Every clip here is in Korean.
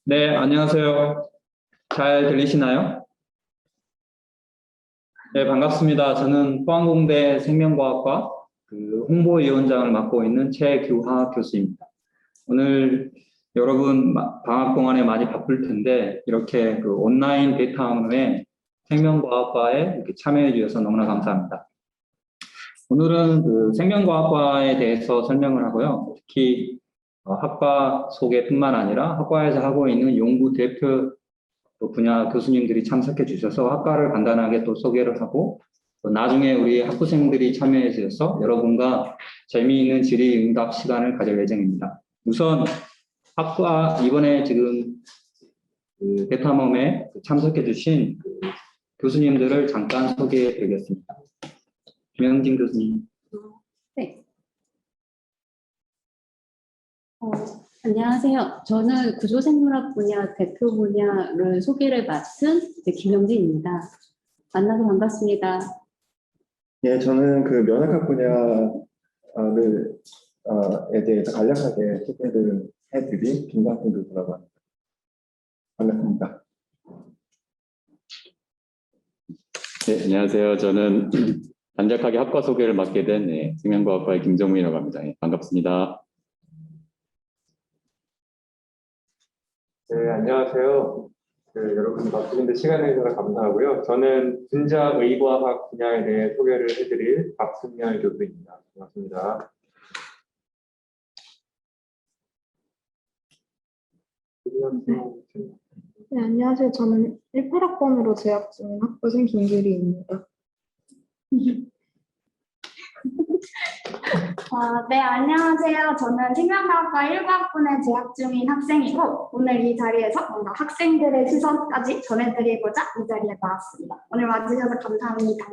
네, 안녕하세요. 잘 들리시나요? 네, 반갑습니다. 저는 포항공대 생명과학과 홍보위원장을 맡고 있는 최규하 교수입니다. 오늘 여러분 방학 동안에 많이 바쁠 텐데 이렇게 온라인 데이터학원에 생명과학과에 이렇게 참여해 주셔서 너무나 감사합니다. 오늘은 생명과학과에 대해서 설명을 하고요. 특히 학과 소개뿐만 아니라 학과에서 하고 있는 연구 대표 분야 교수님들이 참석해 주셔서 학과를 간단하게 또 소개를 하고 또 나중에 우리 학부생들이 참여해 주셔서 여러분과 재미있는 질의응답 시간을 가질 예정입니다. 우선 학과 이번에 지금 베타멈에 참석해 주신 교수님들을 잠깐 소개해 드리겠습니다. 김영진 교수님. 네. 안녕하세요. 저는 구조생물학 분야 대표 분야를 소개를 맡은 김영진입니다. 만나서 반갑습니다. 네, 저는 면역학 분야에 대해서 간략하게 소개를 해드린 김광준 교수라고 합니다. 반갑습니다. 네, 안녕하세요. 저는 간략하게 학과 소개를 맡게 된 생명과학과의 김정민이라고 합니다. 반갑습니다. 네, 안녕하세요. 여러분 바쁘신데 시간 내주셔서 감사하고요. 저는 분자의과학 분야에 대해 소개를 해드릴 박승열 교수입니다. 반갑습니다. 네, 안녕하세요. 저는 18학번으로 재학 중인 학부생 김규리입니다. 네, 안녕하세요. 저는 생명과학과 1과학번에 재학 중인 학생이고 오늘 이 자리에서 뭔가 학생들의 시선까지 전해드리고자 이 자리에 나왔습니다. 오늘 와주셔서 감사합니다.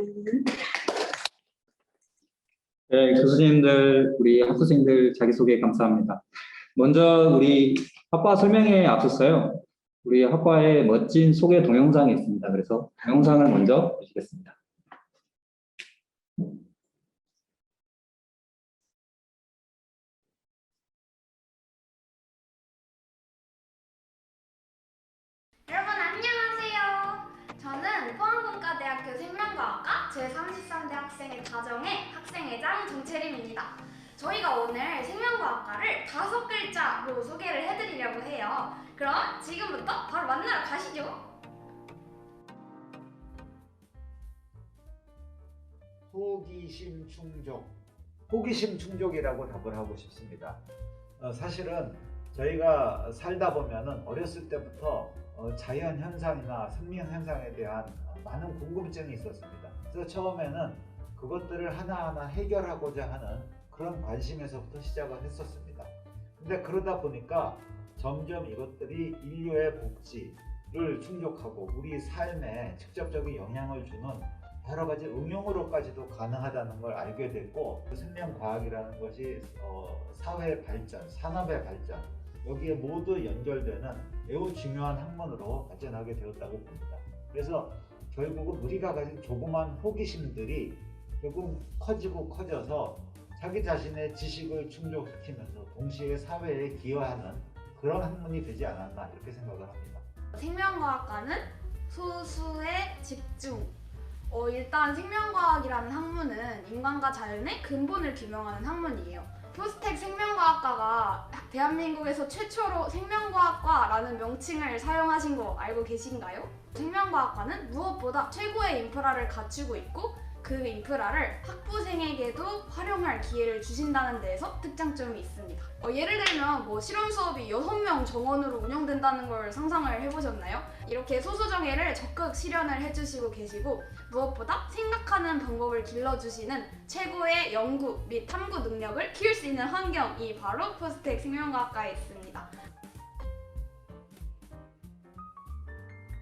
네, 교수님들, 우리 학부생들 자기소개 감사합니다. 먼저 우리 학과 설명에 앞섰어요. 우리 학과에 멋진 소개 동영상이 있습니다. 그래서 동영상을 먼저 보시겠습니다. 여러분 안녕하세요. 저는 포항공과대학교 생명과학과 제33대 학생의 가정의 학생회장 정채림입니다. 저희가 오늘 생명과학과를 5글자로 소개를 해드리려고 해요. 그럼 지금부터 바로 만나러 가시죠. 호기심 충족. 호기심 충족이라고 답을 하고 싶습니다. 사실은 저희가 살다 보면은 어렸을 때부터 자연 현상이나 생명 현상에 대한 많은 궁금증이 있었습니다. 그래서 처음에는 그것들을 하나하나 해결하고자 하는 그런 관심에서부터 시작을 했었습니다. 근데 그러다 보니까 점점 이것들이 인류의 복지를 충족하고 우리 삶에 직접적인 영향을 주는 여러 가지 응용으로까지도 가능하다는 걸 알게 됐고, 생명과학이라는 것이 사회 발전, 산업의 발전, 여기에 모두 연결되는 매우 중요한 학문으로 발전하게 되었다고 봅니다. 그래서 결국은 우리가 가진 조그만 호기심들이 결국 커지고 커져서 자기 자신의 지식을 충족시키면서 동시에 사회에 기여하는 그런 학문이 되지 않았나 이렇게 생각을 합니다. 생명과학과는 소수의 집중. 일단 생명과학이라는 학문은 인간과 자연의 근본을 규명하는 학문이에요. 포스텍 생명과학과가 대한민국에서 최초로 생명과학과라는 명칭을 사용하신 거 알고 계신가요? 생명과학과는 무엇보다 최고의 인프라를 갖추고 있고 그 인프라를 학부생에게도 활용할 기회를 주신다는 데에서 특장점이 있습니다. 예를 들면 실험 수업이 6명 정원으로 운영된다는 걸 상상을 해보셨나요? 이렇게 소수정예를 적극 실현을 해주시고 계시고 무엇보다 생각하는 방법을 길러주시는 최고의 연구 및 탐구 능력을 키울 수 있는 환경이 바로 포스텍 생명과학과에 있습니다.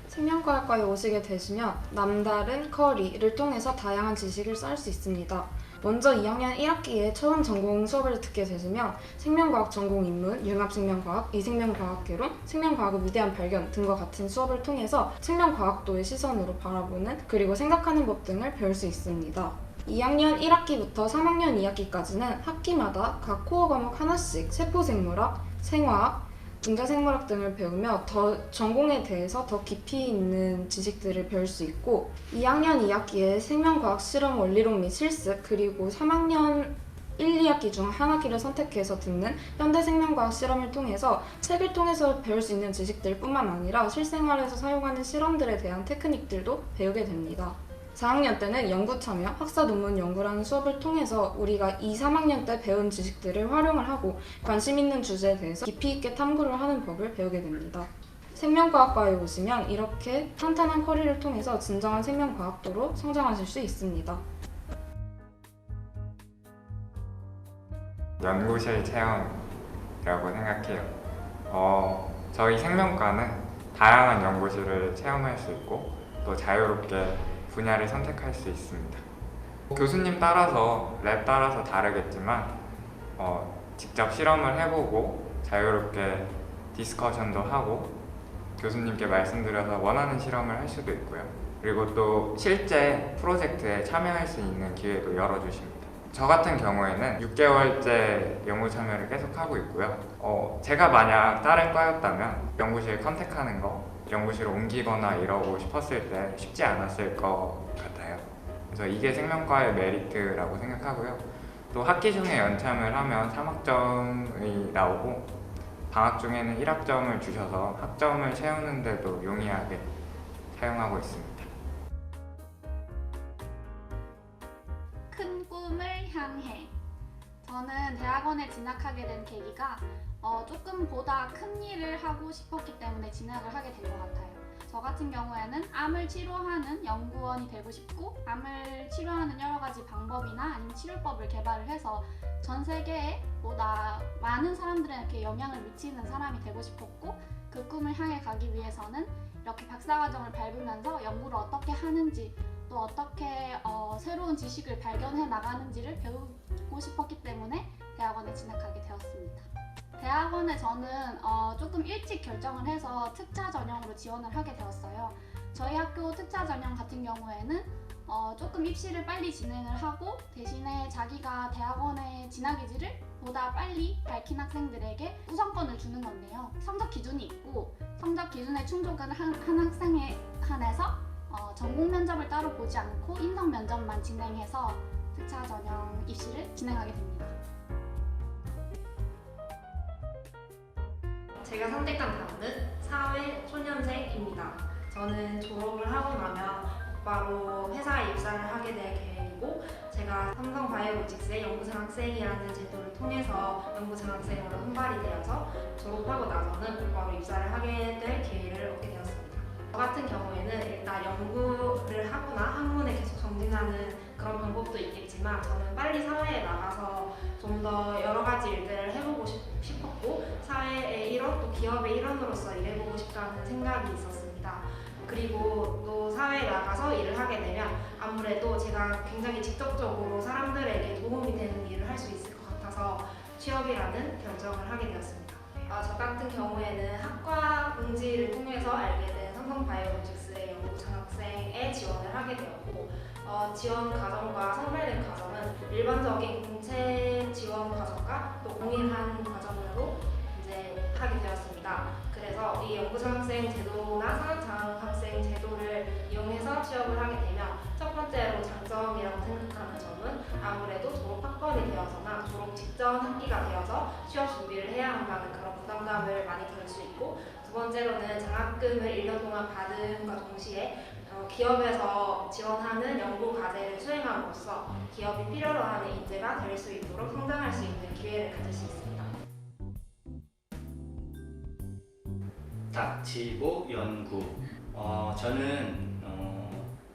생명과학과에 오시게 되시면 남다른 커리를 통해서 다양한 지식을 쌓을 수 있습니다. 먼저 2학년 1학기에 처음 전공 수업을 듣게 되시면 생명과학 전공 인문, 융합생명과학, 이생명과학개론, 생명과학의 위대한 발견 등과 같은 수업을 통해서 생명과학도의 시선으로 바라보는 그리고 생각하는 법 등을 배울 수 있습니다. 2학년 1학기부터 3학년 2학기까지는 학기마다 각 코어 과목 하나씩 세포생물학, 생화학, 분자생물학 등을 배우며 더 전공에 대해서 더 깊이 있는 지식들을 배울 수 있고 2학년 2학기에 생명과학 실험 원리론 및 실습 그리고 3학년 1, 2학기 중 한 학기를 선택해서 듣는 현대생명과학 실험을 통해서 책을 통해서 배울 수 있는 지식들 뿐만 아니라 실생활에서 사용하는 실험들에 대한 테크닉들도 배우게 됩니다. 4학년 때는 연구 참여, 학사 논문 연구라는 수업을 통해서 우리가 2, 3학년 때 배운 지식들을 활용을 하고 관심 있는 주제에 대해서 깊이 있게 탐구를 하는 법을 배우게 됩니다. 생명과학과에 오시면 이렇게 탄탄한 커리를 통해서 진정한 생명과학도로 성장하실 수 있습니다. 연구실 체험이라고 생각해요. 저희 생명과는 다양한 연구실을 체험할 수 있고 또 자유롭게 분야를 선택할 수 있습니다. 교수님 따라서 랩 따라서 다르겠지만 직접 실험을 해보고 자유롭게 디스커션도 하고 교수님께 말씀드려서 원하는 실험을 할 수도 있고요. 그리고 또 실제 프로젝트에 참여할 수 있는 기회도 열어주십니다. 저 같은 경우에는 6개월째 연구 참여를 계속하고 있고요. 제가 만약 다른 과였다면 연구실 컨택하는 거 연구실을 옮기거나 이러고 싶었을 때 쉽지 않았을 것 같아요. 그래서 이게 생명과의 메리트라고 생각하고요. 또 학기 중에 연참을 하면 3학점이 나오고 방학 중에는 1학점을 주셔서 학점을 채우는 데도 용이하게 사용하고 있습니다. 큰 꿈을 향해. 저는 대학원에 진학하게 된 계기가 조금보다 큰 일을 하고 싶었기 때문에 진학을 하게 된 것 같아요. 저 같은 경우에는 암을 치료하는 연구원이 되고 싶고 암을 치료하는 여러 가지 방법이나 아니면 치료법을 개발을 해서 전 세계에 보다 많은 사람들에게 영향을 미치는 사람이 되고 싶었고 그 꿈을 향해 가기 위해서는 이렇게 박사과정을 밟으면서 연구를 어떻게 하는지 또 어떻게 새로운 지식을 발견해 나가는지를 배우고 싶었기 때문에 대학원에 진학하게 되었습니다. 대학원에 저는 조금 일찍 결정을 해서 특차 전형으로 지원을 하게 되었어요. 저희 학교 특차 전형 같은 경우에는 조금 입시를 빨리 진행을 하고 대신에 자기가 대학원에 진학의지를 보다 빨리 밝힌 학생들에게 우선권을 주는 건데요. 성적 기준이 있고 성적 기준에 충족한 한 학생에 한해서 전공 면접을 따로 보지 않고 인성 면접만 진행해서 특차 전형 입시를 진행하게 됩니다. 제가 선택한 단은 사회 초년생입니다. 저는 졸업을 하고 나면 바로 회사에 입사를 하게 될 계획이고 제가 삼성바이오로직스의 연구생 학생이라는 제도를 통해서 연구생 학생으로 선발이 되어서 졸업하고 나서는 바로 입사를 하게 될 기회를 얻게 되었습니다. 저 같은 경우에는 일단 연구를 하거나 학문에 계속 정진하는 그런 방법도 있겠지만 저는 빨리 사회에 나가서 좀 더 여러 가지 일들을 해보고 싶었고 사회의 일원 또 기업의 일원으로서 일해보고 싶다는 생각이 있었습니다. 그리고 또 사회에 나가서 일을 하게 되면 아무래도 제가 굉장히 직접적으로 사람들에게 도움이 되는 일을 할 수 있을 것 같아서 취업이라는 결정을 하게 되었습니다. 저 같은 경우에는 학과 공지를 통해서 알게 된 삼성바이오로직스의 연구 장학생에 지원을 하게 되었고 지원 과정과 선발된 과정은 일반적인 공채 지원 과정과 또 동일한 과정으로 이제 하게 되었습니다. 그래서 이 연구장학생 제도나 산학장학생 제도를 이용해서 취업을 하게 되면 첫 번째로 장점이라고 생각하는 점은 아무래도 졸업 학번이 되어서나 졸업 직전 학기가 되어서 취업 준비를 해야 한다는 그런 부담감을 많이 덜 수 있고 두 번째로는 장학금을 1년 동안 받음과 동시에 기업에서 지원하는 연구 과제를 수행함으로써 기업이 필요로 하는 인재가 될 수 있도록 성장할 수 있는 기회를 가질 수 있습니다. 닥치고 연구. 저는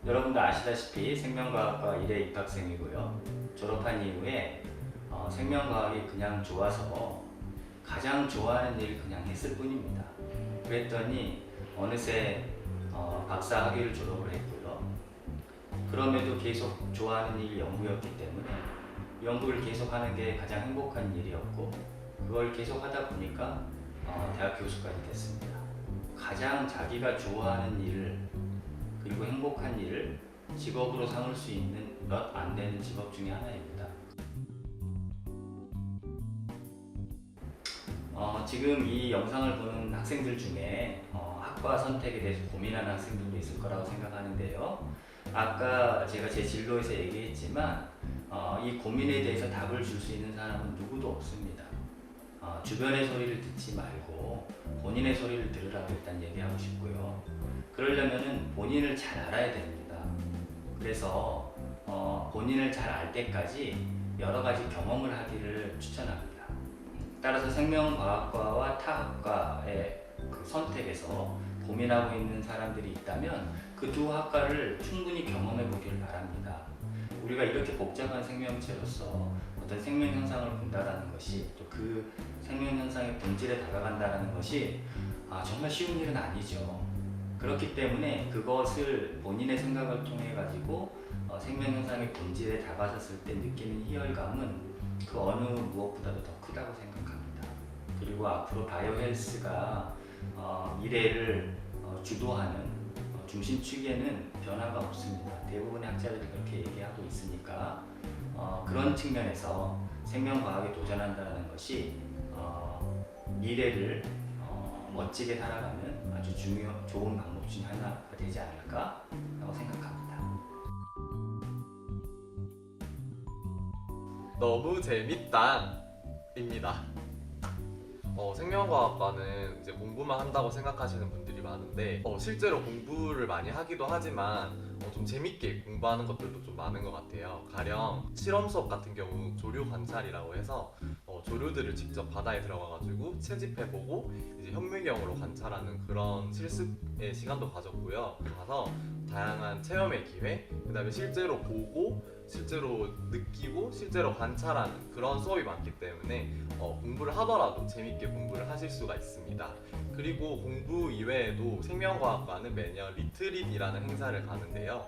여러분도 아시다시피 생명과학과 1회 입학생이고요. 졸업한 이후에 생명과학이 그냥 좋아서 가장 좋아하는 일 그냥 했을 뿐입니다. 그랬더니 어느새 박사 학위를 졸업을 했고요. 그럼에도 계속 좋아하는 일이 연구였기 때문에 연구를 계속하는 게 가장 행복한 일이었고 그걸 계속 하다 보니까 대학 교수까지 됐습니다. 가장 자기가 좋아하는 일을 그리고 행복한 일을 직업으로 삼을 수 있는 몇 안 되는 직업 중에 하나입니다. 지금 이 영상을 보는 학생들 중에 학과 선택에 대해서 고민하는 학생들도 있을 거라고 생각하는데요. 아까 제가 제 진로에서 얘기했지만 이 고민에 대해서 답을 줄 수 있는 사람은 누구도 없습니다. 주변의 소리를 듣지 말고 본인의 소리를 들으라고 일단 얘기하고 싶고요. 그러려면은 본인을 잘 알아야 됩니다. 그래서 본인을 잘 알 때까지 여러 가지 경험을 하기를 추천합니다. 따라서 생명과학과와 타학과의 그 선택에서 고민하고 있는 사람들이 있다면 그 두 학과를 충분히 경험해 보길 바랍니다. 우리가 이렇게 복잡한 생명체로서 어떤 생명 현상을 본다라는 것이 또 그 생명 현상의 본질에 다가간다는 것이 정말 쉬운 일은 아니죠. 그렇기 때문에 그것을 본인의 생각을 통해 가지고 생명 현상의 본질에 다가섰을 때 느끼는 희열감은 그 어느 무엇보다도 더 크다고 생각합니다. 그리고 앞으로 바이오 헬스가 미래를 주도하는 중심축에는 변화가 없습니다. 대부분의 학자들이 그렇게 얘기하고 있으니까 그런 측면에서 생명과학에 도전한다는 것이 미래를 멋지게 살아가는 아주 좋은 방법 중 하나가 되지 않을까라고 생각합니다. 너무 재밌다! 입니다. 생명과학과는 이제 공부만 한다고 생각하시는 분들이 많은데 실제로 공부를 많이 하기도 하지만 좀 재밌게 공부하는 것들도 좀 많은 것 같아요. 가령 실험 수업 같은 경우 조류 관찰이라고 해서 조류들을 직접 바다에 들어가가지고 채집해보고 이제 현미경으로 관찰하는 그런 실습의 시간도 가졌고요. 가서 다양한 체험의 기회, 그 다음에 실제로 보고 실제로 느끼고 실제로 관찰하는 그런 수업이 많기 때문에 공부를 하더라도 재밌게 공부를 하실 수가 있습니다. 그리고 공부 이외에도 생명과학과는 매년 리트릿이라는 행사를 가는데요.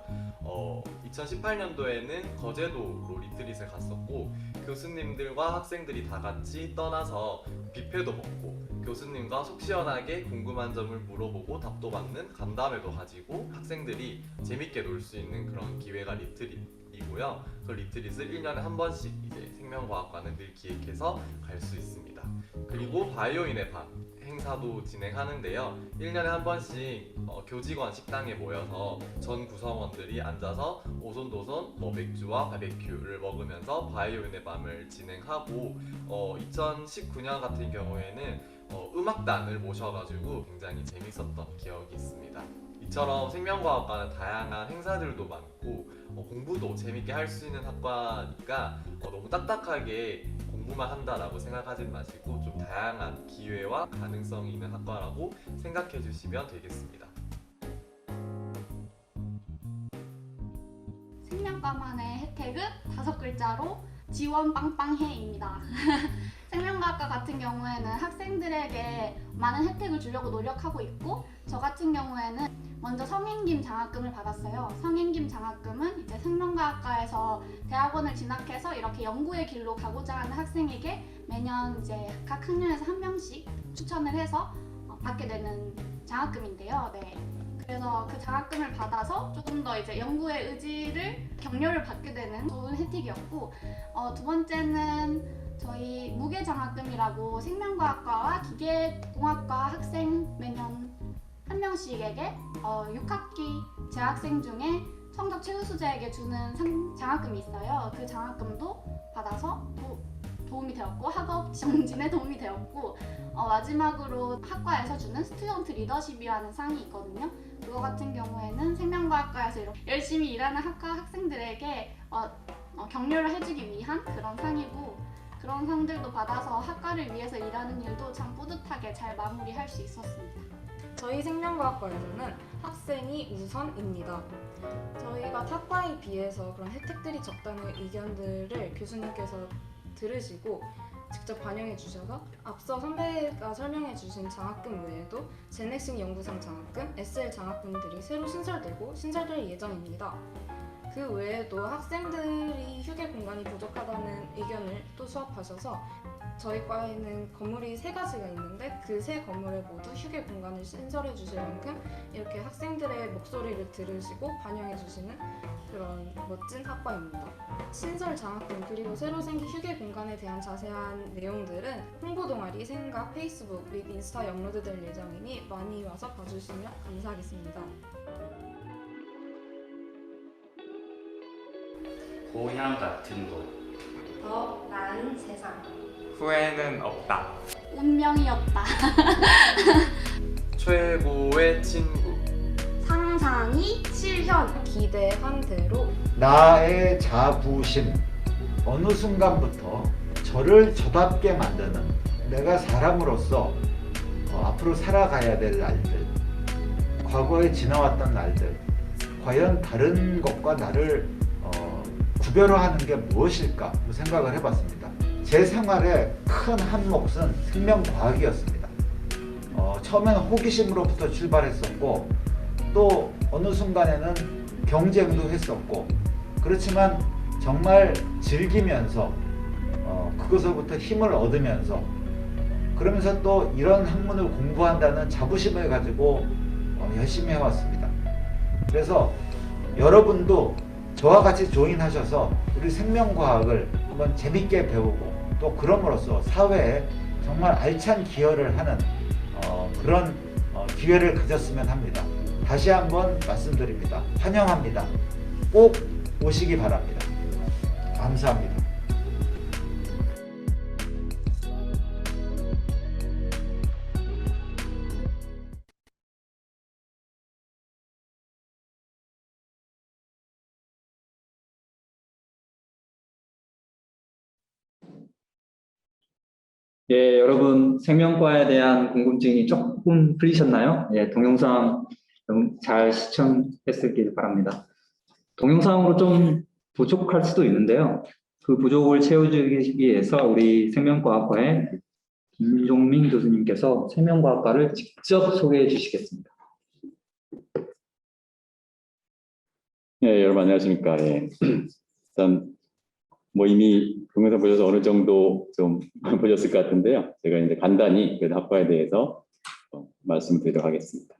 2018년도에는 거제도로 리트릿을 갔었고 교수님들과 학생들이 다 같이 떠나서 뷔페도 먹고 교수님과 속 시원하게 궁금한 점을 물어보고 답도 받는 간담회도 가지고 학생들이 재밌게 놀 수 있는 그런 기회가 리트릿이고요. 그 리트릿을 1년에 한 번씩 이제 생명과학과는 늘 기획해서 갈 수 있습니다. 그리고 바이오인의 밤 행사도 진행하는데요. 1년에 한 번씩 교직원 식당에 모여서 전 구성원들이 앉아서 오손도손 맥주와 바베큐를 먹으면서 바이오인의 밤을 진행하고 2019년 같은 경우에는 음악단을 모셔가지고 굉장히 재밌었던 기억이 있습니다. 이처럼 생명과학과는 다양한 행사들도 많고 공부도 재밌게 할 수 있는 학과니까 너무 딱딱하게 공부만 한다라고 생각하지 마시고 좀 다양한 기회와 가능성이 있는 학과라고 생각해 주시면 되겠습니다. 생명과만의 혜택은 5글자로 지원 빵빵해입니다. 생명과학과 같은 경우에는 학생들에게 많은 혜택을 주려고 노력하고 있고 저 같은 경우에는 먼저 성행김 장학금을 받았어요. 성행김 장학금은 이제 생명과학과에서 대학원을 진학해서 이렇게 연구의 길로 가고자 하는 학생에게 매년 이제 각 학년에서 한 명씩 추천을 해서 받게 되는 장학금인데요. 네. 그래서 그 장학금을 받아서 조금 더 이제 연구의 의지를 격려를 받게 되는 좋은 혜택이었고 두 번째는 저희 무게장학금이라고 생명과학과와 기계공학과 학생 매년 한 명씩에게 6학기 재학생 중에 성적 최우수자에게 주는 장학금이 있어요. 그 장학금도 받아서 도움이 되었고 학업 정진에 도움이 되었고 마지막으로 학과에서 주는 스튜던트 리더십이라는 상이 있거든요. 그거 같은 경우에는 생명과학과에서 이렇게 열심히 일하는 학과 학생들에게 격려를 해주기 위한 그런 상이고 그런 상들도 받아서 학과를 위해서 일하는 일도 참 뿌듯하게 잘 마무리할 수 있었습니다. 저희 생명과학과에서는 학생이 우선입니다. 저희가 타과에 비해서 그런 혜택들이 적다는 의견들을 교수님께서 들으시고 직접 반영해 주셔서 앞서 선배가 설명해 주신 장학금 외에도 제넥식 연구상 장학금, SL 장학금들이 새로 신설될 예정입니다. 그 외에도 학생들이 휴게 공간이 부족하다는 의견을 또 수합하셔서 저희 과에는 건물이 3가지가 있는데 그 3건물에 모두 휴게 공간을 신설해 주실 만큼 이렇게 학생들의 목소리를 들으시고 반영해 주시는 그런 멋진 학과입니다. 신설 장학금 그리고 새로 생긴 휴게 공간에 대한 자세한 내용들은 홍보 동아리 생각 페이스북 및 인스타에 업로드될 예정이니 많이 와서 봐주시면 감사하겠습니다. 고향 같은 곳. 더 나은 세상. 후회는 없다. 운명이었다. 최고의 친구. 상상이 실현. 기대한 대로 나의 자부심. 어느 순간부터 저를 저답게 만드는 내가 사람으로서 앞으로 살아가야 될 날들, 과거에 지나왔던 날들, 과연 다른 것과 나를 구별화하는 게 무엇일까 생각을 해봤습니다. 제 생활의 큰 한 몫은 생명과학이었습니다. 처음에는 호기심으로부터 출발했었고 또 어느 순간에는 경쟁도 했었고 그렇지만 정말 즐기면서 그것으로부터 힘을 얻으면서 그러면서 또 이런 학문을 공부한다는 자부심을 가지고 열심히 해왔습니다. 그래서 여러분도 저와 같이 조인하셔서 우리 생명과학을 한번 재밌게 배우고 또 그럼으로써 사회에 정말 알찬 기여를 하는 그런 기회를 가졌으면 합니다. 다시 한번 말씀드립니다. 환영합니다. 꼭 오시기 바랍니다. 감사합니다. 예, 여러분 생명과에 대한 궁금증이 조금 풀리셨나요? 예, 동영상 잘 시청했길 바랍니다. 동영상으로 좀 부족할 수도 있는데요. 그 부족을 채워주기 위해서 우리 생명과학과의 김종민 교수님께서 생명과학과를 직접 소개해 주시겠습니다. 예, 여러분 안녕하십니까. 예. 일단 뭐 이미 동영상 보셔서 어느 정도 좀 보셨을 것 같은데요. 제가 이제 간단히 그 학과에 대해서 말씀을 드리도록 하겠습니다.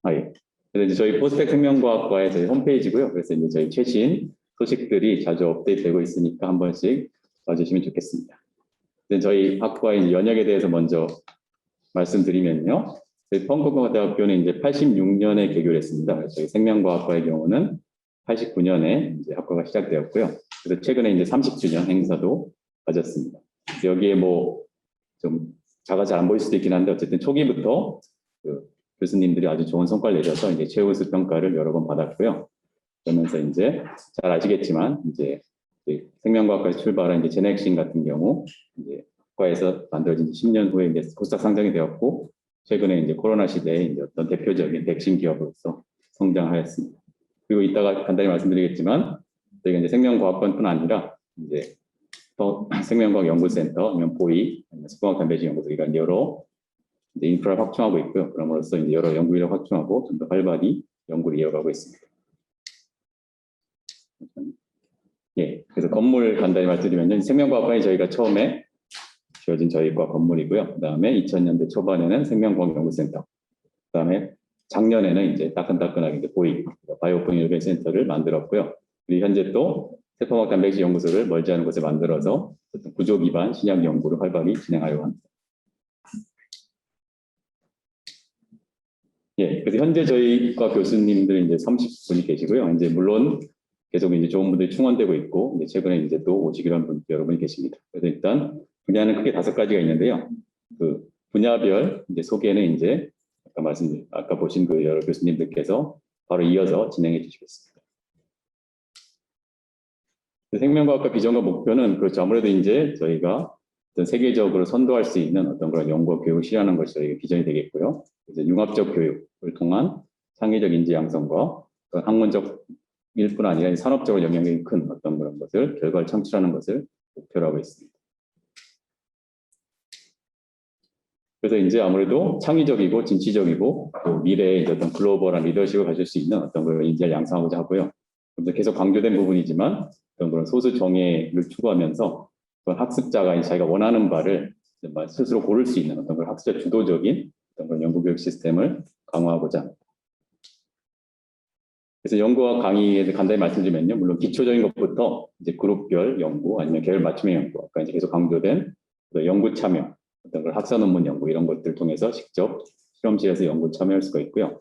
예. 그래서 이제 저희 포스텍 생명과학과의 저희 홈페이지고요. 그래서 이제 저희 최신 소식들이 자주 업데이트되고 있으니까 한 번씩 봐주시면 좋겠습니다. 저희 학과의 연역에 대해서 먼저 말씀드리면요. 저희 포항공과대학교는 이제 86년에 개교를 했습니다. 저희 생명과학과의 경우는 89년에 이제 학과가 시작되었고요. 그래서 최근에 이제 30주년 행사도 가졌습니다. 여기에 뭐 좀 자가 잘 안 보일 수도 있긴 한데 어쨌든 초기부터 그 교수님들이 아주 좋은 성과를 내셔서 이제 최우수 평가를 여러 번 받았고요. 그러면서 이제 잘 아시겠지만 이제 생명과학과에서 출발한 이제 제넥신 같은 경우 이제 학과에서 만들어진 10년 후에 이제 코스닥 상장이 되었고 최근에 이제 코로나 시대에 이제 어떤 대표적인 백신 기업으로서 성장하였습니다. 그리고 이따가 간단히 말씀드리겠지만 저희가 이제 생명과학과뿐 아니라 이제 또 생명과학 연구센터, 아니면 보이, 수공학 단백질 연구소가 여러 이제 인프라를 확충하고 있고요. 그럼으로써 이제 여러 연구 인력 확충하고 좀 더 활발히 연구를 이어가고 있습니다. 예, 그래서 건물 간단히 말씀드리면 생명과학과에 저희가 처음에 지어진 저희 과 건물이고요. 그다음에 2000년대 초반에는 생명과학 연구센터, 그다음에 작년에는 이제 따끈따끈하게 이제 보이 바이오폰 인노베이션 센터를 만들었고요. 그리고 현재 또 세포과학 단백질 연구소를 멀지 않은 곳에 만들어서 구조 기반 신약 연구를 활발히 진행하려고 합니다. 예, 그래서 현재 저희과 교수님들 이제 30분이 계시고요. 이제 물론 계속 이제 좋은 분들이 충원되고 있고, 이제 최근에 이제 또 오시기로 한 분 여러분이 계십니다. 그래서 일단 분야는 크게 5가지가 있는데요. 그 분야별 이제 소개는 이제 아까 보신 그 여러 교수님들께서 바로 이어서 진행해 주시겠습니다. 생명과학과 비전과 목표는 그렇죠. 아무래도 이제 저희가 어떤 세계적으로 선도할 수 있는 어떤 그런 연구와 교육을 실현하는 것이 저희의 비전이 되겠고요. 그래서 융합적 교육을 통한 창의적 인재 양성과 학문적 일뿐 아니라 산업적으로 영향력이 큰 어떤 그런 것을 결과를 창출하는 것을 목표로 하고 있습니다. 그래서 이제 아무래도 창의적이고 진취적이고 또 미래의 어떤 글로벌한 리더십을 가질 수 있는 어떤 그런 인재를 양성하고자 하고요. 계속 강조된 부분이지만 그런 소수 정예를 추구하면서 그런 학습자가 자기가 원하는 바를 스스로 고를 수 있는 어떤 그런 학습자 주도적인 어떤 그런 연구 교육 시스템을 강화하고자 합니다. 그래서 연구와 강의에 대해서 간단히 말씀드리면요, 물론 기초적인 것부터 이제 그룹별 연구 아니면 계열 맞춤형 연구, 아까 이제 계속 강조된 연구 참여, 어떤 걸 학사 논문 연구 이런 것들을 통해서 직접 실험실에서 연구 참여할 수가 있고요.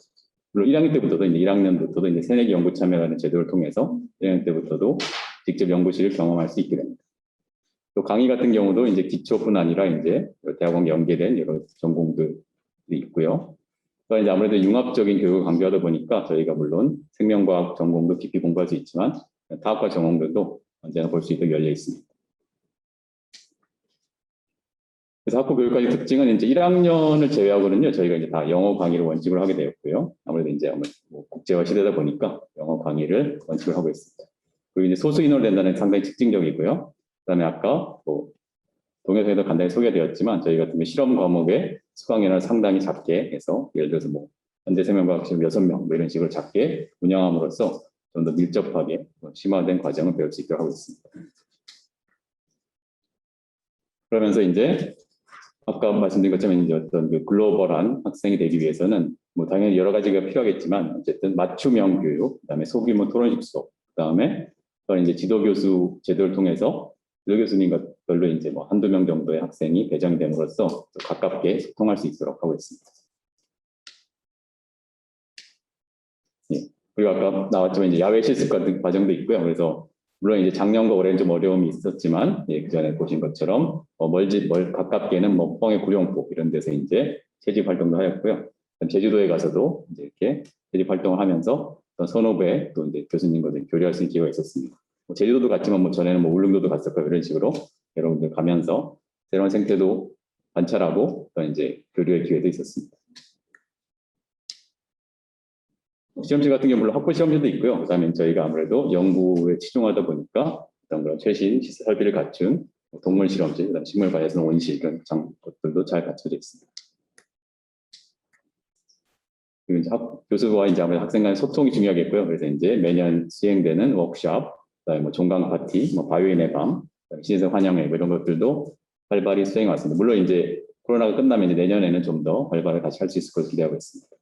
물론 1학년 때부터도 이제 1학년부터도 이제 새내기 연구 참여라는 제도를 통해서 1학년 때부터도 직접 연구실을 경험할 수 있게 됩니다. 또 강의 같은 경우도 이제 기초뿐 아니라 이제 대학원과 연계된 여러 전공들이 있고요. 또 이제 아무래도 융합적인 교육을 강조하다 보니까 저희가 물론 생명과학 전공도 깊이 공부할 수 있지만 타학과 전공들도 언제나 볼 수 있도록 열려 있습니다. 그래서 학부 교육과의 특징은 이제 1학년을 제외하고는요, 저희가 이제 다 영어 강의를 원칙으로 하게 되었고요. 아무래도 이제 국제화 시대다 보니까 영어 강의를 원칙으로 하고 있습니다. 그리고 이제 소수 인원을 낸다는 게 상당히 특징적이고요. 그다음에 아까 동영상에도 간단히 소개되었지만 저희 같은 경우 실험 과목의 수강 인원을 상당히 작게 해서 예를 들어서 현재 생명과학 시험 6명 이런 식으로 작게 운영함으로써 좀 더 밀접하게 심화된 과정을 배울 수 있도록 하고 있습니다. 그러면서 이제 아까 말씀드린 것처럼 이제 어떤 그 글로벌한 학생이 되기 위해서는 당연히 여러 가지가 필요하겠지만 어쨌든 맞춤형 교육, 그다음에 소규모 토론식 수업, 그다음에 이제 지도교수 제도를 통해서 지도교수님들로 이제 한두 명 정도의 학생이 배정이 됨으로써 더 가깝게 소통할 수 있도록 하고 있습니다. 예. 그리고 아까 나왔지만 이제 야외 실습 같은 과정도 있고요. 그래서 물론 이제 작년과 올해는 좀 어려움이 있었지만, 그 전에 보신 것처럼 가깝게는 뻥의 구룡포 이런 데서 이제 채집 활동도 하였고요. 제주도에 가서도 이제 이렇게 채집 활동을 하면서 선후배 또 이제 교수님과 교류할 수 있는 기회가 있었습니다. 제주도도 갔지만 전에는 울릉도도 갔었고 이런 식으로 여러분들 가면서 새로운 생태도 관찰하고 또 이제 교류의 기회도 있었습니다. 시험실 같은 경우 물론 학부 시험실도 있고요. 그다음에 저희가 아무래도 연구에 치중하다 보니까 어떤 그런 최신 설비를 갖춘 동물 실험실, 그다음에 식물 관리에서는 온실 이런 것들도 잘 갖춰져 있습니다. 그리고 이제 교수와 이제 아무래도 학생 간의 소통이 중요하겠고요. 그래서 이제 매년 시행되는 워크숍, 그다음에 종강 파티, 바이오인의 밤, 신생 환영회 이런 것들도 활발히 수행해 왔습니다. 물론 이제 코로나가 끝나면 이제 내년에는 좀 더 활발하게 같이 할 수 있을 것으로 기대하고 있습니다.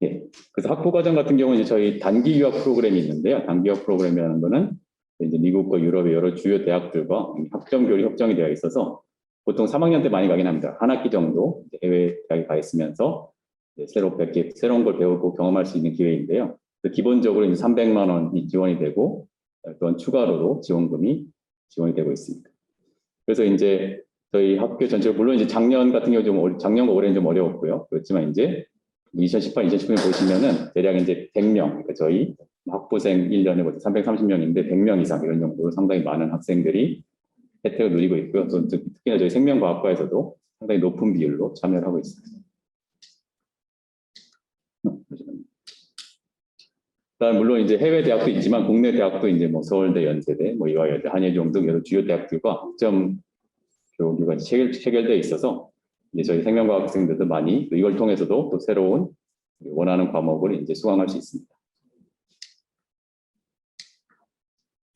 예. 그래서 학부 과정 같은 경우는 이제 저희 단기 유학 프로그램이 있는데요. 단기 유학 프로그램이라는 거는 이제 미국과 유럽의 여러 주요 대학들과 학점 교류 협정이 되어 있어서 보통 3학년 때 많이 가긴 합니다. 한 학기 정도 해외 대학에 가 있으면서 새로운 걸 배우고 경험할 수 있는 기회인데요. 기본적으로 이제 300만 원이 지원이 되고 또한 추가로도 지원금이 지원이 되고 있습니다. 그래서 이제 저희 학교 전체로 물론 이제 작년 같은 경우 작년과 올해는 좀 어려웠고요. 그렇지만 이제 2018, 2019년 보시면은 대략 이제 100명, 그러니까 저희 학부생 1년에 330명인데 100명 이상 이런 정도로 상당히 많은 학생들이 혜택을 누리고 있고요. 또 특히나 저희 생명과학과에서도 상당히 높은 비율로 참여를 하고 있습니다. 그다음 물론 이제 해외 대학도 있지만 국내 대학도 이제 서울대, 연세대, 이화여대, 한예종 등 여러 주요 대학들과 학점 교류가 체결되어 있어서 이제 저희 생명과학 학생들도 많이 이걸 통해서도 또 새로운 원하는 과목을 이제 수강할 수 있습니다.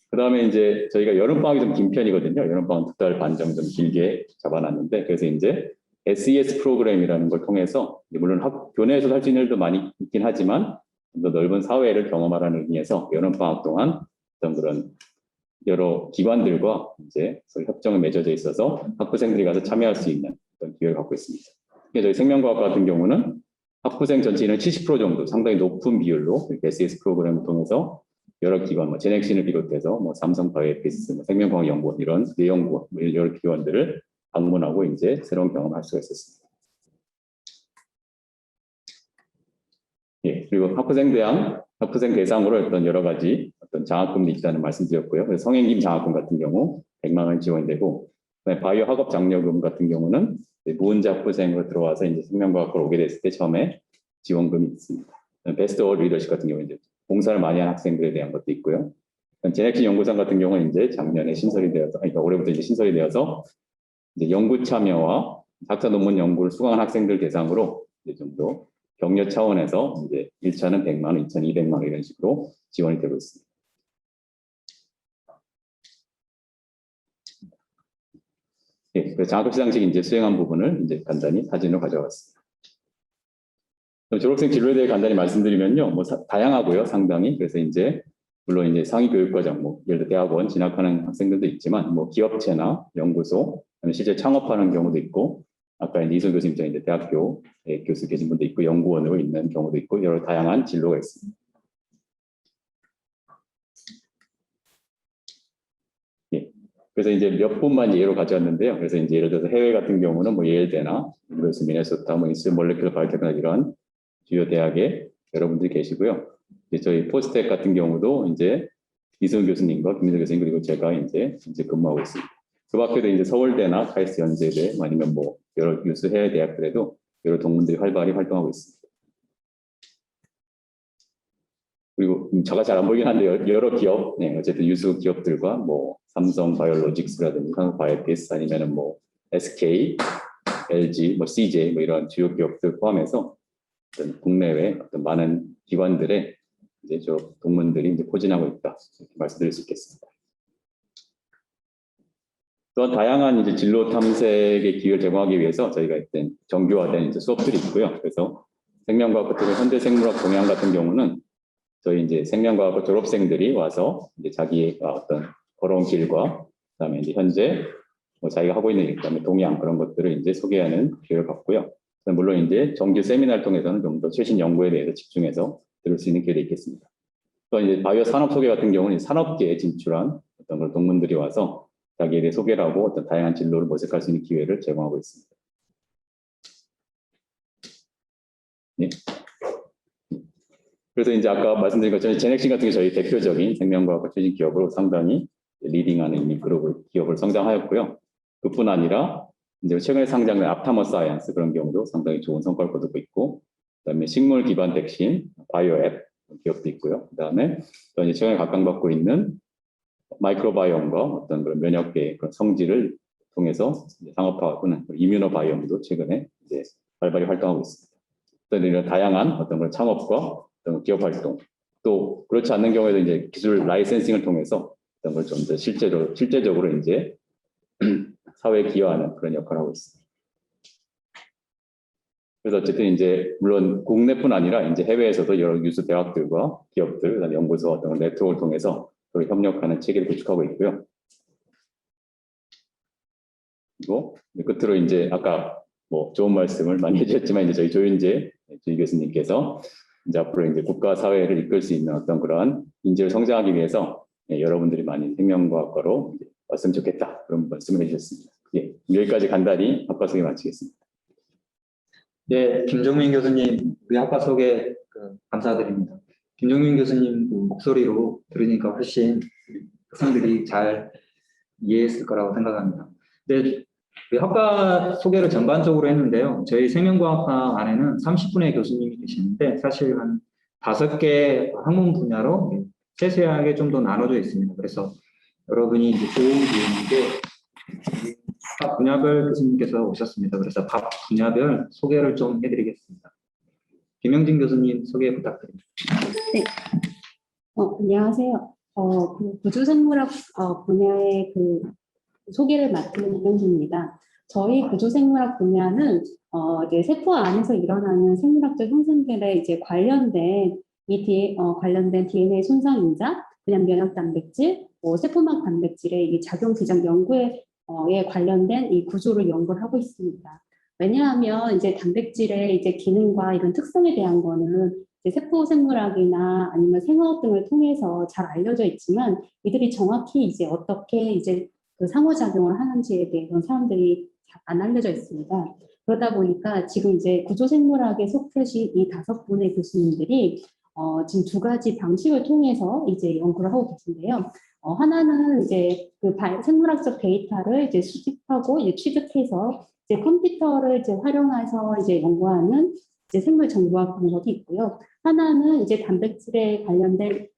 그다음에 이제 저희가 여름방학이 좀 긴 편이거든요. 여름방학 2달 반 정도 좀 길게 잡아놨는데 그래서 이제 SES 프로그램이라는 걸 통해서 물론 교내에서 할 수 있는 일도 많이 있긴 하지만 좀 더 넓은 사회를 경험하라는 의미에서 여름방학 동안 어떤 그런 여러 기관들과 이제 협정을 맺어져 있어서 학부생들이 가서 참여할 수 있는 그런 기회를 갖고 있습니다. 저희 생명과학 같은 경우는 학부생 전체 인원 70% 정도 상당히 높은 비율로 SES 프로그램을 통해서 여러 기관, 제넥신을 비롯해서 삼성 바이오에피스, 생명과학연구원 이런 내연구원 여러 기관들을 방문하고 이제 새로운 경험을 할 수가 있었습니다. 예, 그리고 학부생 대상으로 어떤 여러 가지 어떤 장학금도 있다는 말씀드렸고요. 그래서 성행김 장학금 같은 경우 100만 원 지원이 되고, 바이오 학업 장려금 같은 경우는 무은자 학부생으로 들어와서 이제 생명과학과로 오게 됐을 때 처음에 지원금이 있습니다. 베스트 어워드 리더십 같은 경우 이제 봉사를 많이 한 학생들에 대한 것도 있고요. 제넥신 연구상 같은 경우는 이제 작년에 신설이 되어서, 그러니까 올해부터 이제 신설이 되어서 이제 연구 참여와 학사 논문 연구를 수강한 학생들 대상으로 이제 좀 더 격려 차원에서 이제 1차는 100만 원, 2차는 200만 원 이런 식으로 지원이 되고 있습니다. 예, 그래서 장학금 시상식 이제 수행한 부분을 이제 간단히 사진으로 가져왔습니다. 그럼 졸업생 진로에 대해 간단히 말씀드리면요, 뭐 다양하고요, 상당히. 그래서 이제 물론 이제 상위 교육과정, 뭐 예를 들어 대학원 진학하는 학생들도 있지만, 뭐 기업체나 연구소, 실제 창업하는 경우도 있고, 아까 이제 이소 교수님처럼 이제 대학교 교수 계신 분도 있고, 연구원으로 있는 경우도 있고, 여러 다양한 진로가 있습니다. 예. 그래서 이제 몇 분만 예로 가져왔는데요. 그래서 이제 예를 들어서 해외 같은 경우는 뭐 예일대나 유니버시티 미네소타, 뭐 인스튜트 몰레큘러 바이오테크놀로지 이런 주요 대학에 여러분들이 계시고요. 이제 저희 포스텍 같은 경우도 이제 이승훈 교수님과 김민석 교수님 그리고 제가 이제 근무하고 있습니다. 그 밖에도 이제 서울대나 카이스트 연세대 아니면 뭐 여러 유수 해외 대학들에도 여러 동문들이 활발히 활동하고 있습니다. 그리고 제가 잘 안 보이긴 한데 여러 기업, 네, 어쨌든 유수 기업들과 뭐 삼성 바이오로직스라든지 한국 바이오피스 아니면은 뭐 SK, LG, 뭐 CJ 뭐 이런 주요 기업들 포함해서 어떤 국내외 어떤 많은 기관들의 이제 저 동문들이 이제 포진하고 있다 이렇게 말씀드릴 수 있겠습니다. 또한 다양한 이제 진로 탐색의 기회를 제공하기 위해서 저희가 일단 정규화된 이제 수업들이 있고요. 그래서 생명과학 특히 현대생물학 동향 같은 경우는 저희 이제 생명과학 졸업생들이 와서 이제 자기의 어떤 걸어온 길과 그다음에 이제 현재 뭐 자기가 하고 있는 일, 그다음에 동향 그런 것들을 이제 소개하는 기회를 갖고요. 물론 이제 정규 세미나를 통해서는 좀 더 최신 연구에 대해서 집중해서 들을 수 있는 기회가 있겠습니다. 또 이제 바이오 산업 소개 같은 경우는 산업계에 진출한 어떤 그런 동문들이 와서 자기에 대해 소개를 하고 어떤 다양한 진로를 모색할 수 있는 기회를 제공하고 있습니다. 네. 그래서 이제 아까 말씀드린 것처럼 제넥신 같은 게 저희 대표적인 생명과학과 최신 기업으로 상당히 리딩하는 이미 그룹을 기업을 성장하였고요. 그뿐 아니라 이제 최근에 상장된 앞타머 사이언스 그런 경우도 상당히 좋은 성과를 거두고 있고, 그다음에 식물 기반 백신, 바이오 앱 기업도 있고요. 그다음에 또 이제 최근에 각광받고 있는 마이크로바이옴과 어떤 그런 면역계의 그런 성질을 통해서 상업화하고는 이뮤노 바이옴도 최근에 이제 발발이 활동하고 있습니다. 또 이런 다양한 어떤 그런 창업과 어떤 기업 활동, 또 그렇지 않는 경우에도 이제 기술 라이센싱을 통해서 어떤 걸 좀 더 실제적으로 이제 사회에 기여하는 그런 역할을 하고 있습니다. 그래서 어쨌든 이제 물론 국내뿐 아니라 이제 해외에서도 여러 유수 대학들과 기업들, 그다음에 연구소 어떤 네트워크를 통해서 서로 협력하는 체계를 구축하고 있고요. 그리고 끝으로 이제 아까 뭐 좋은 말씀을 많이 해주셨지만 이제 저희 조윤재 주임 교수님께서 이제 앞으로 이제 국가 사회를 이끌 수 있는 어떤 그런 인재를 성장하기 위해서 여러분들이 많이 생명과학과로 왔으면 좋겠다 그런 말씀을 해주셨습니다. 예, 여기까지 간단히 학과 소개 마치겠습니다. 네, 김종민 교수님 우리 학과 소개 감사드립니다. 김종민 교수님 목소리로 들으니까 훨씬 학생들이 잘 이해했을 거라고 생각합니다. 네, 우리 학과 소개를 전반적으로 했는데요. 저희 생명과학과 안에는 30분의 교수님이 계시는데 사실 한 5개 학문 분야로 세세하게 좀 더 나눠져 있습니다. 그래서 여러분이 이제 좋은 기회인데 각 분야별 교수님께서 오셨습니다. 그래서 각 분야별 소개를 좀 해드리겠습니다. 김영진 교수님 소개 부탁드립니다. 네. 안녕하세요. 그 구조생물학 분야의 그 소개를 맡은 김영진입니다. 저희 구조생물학 분야는 이제 세포 안에서 일어나는 생물학적 현상들에 이제 관련된 관련된 DNA 손상인자, 그냥 면역 단백질, 세포막 단백질의 이 작용 기전 연구에 관련된 이 구조를 연구를 하고 있습니다. 왜냐하면 이제 단백질의 이제 기능과 이런 특성에 대한 거는 이제 세포 생물학이나 아니면 생화학 등을 통해서 잘 알려져 있지만 이들이 정확히 이제 어떻게 이제 그 상호작용을 하는지에 대해서는 사람들이 잘 안 알려져 있습니다. 그러다 보니까 지금 이제 구조생물학에 속하신 이 5분의 교수님들이 지금 2가지 방식을 통해서 이제 연구를 하고 계신데요. 하나는 이제 그 생물학적 데이터를 이제 수집하고 이제 취득해서 이제 컴퓨터를 이제 활용해서 이제 연구하는 이제 생물 정보학 방법이 있고요. 하나는 이제 단백질에 관련된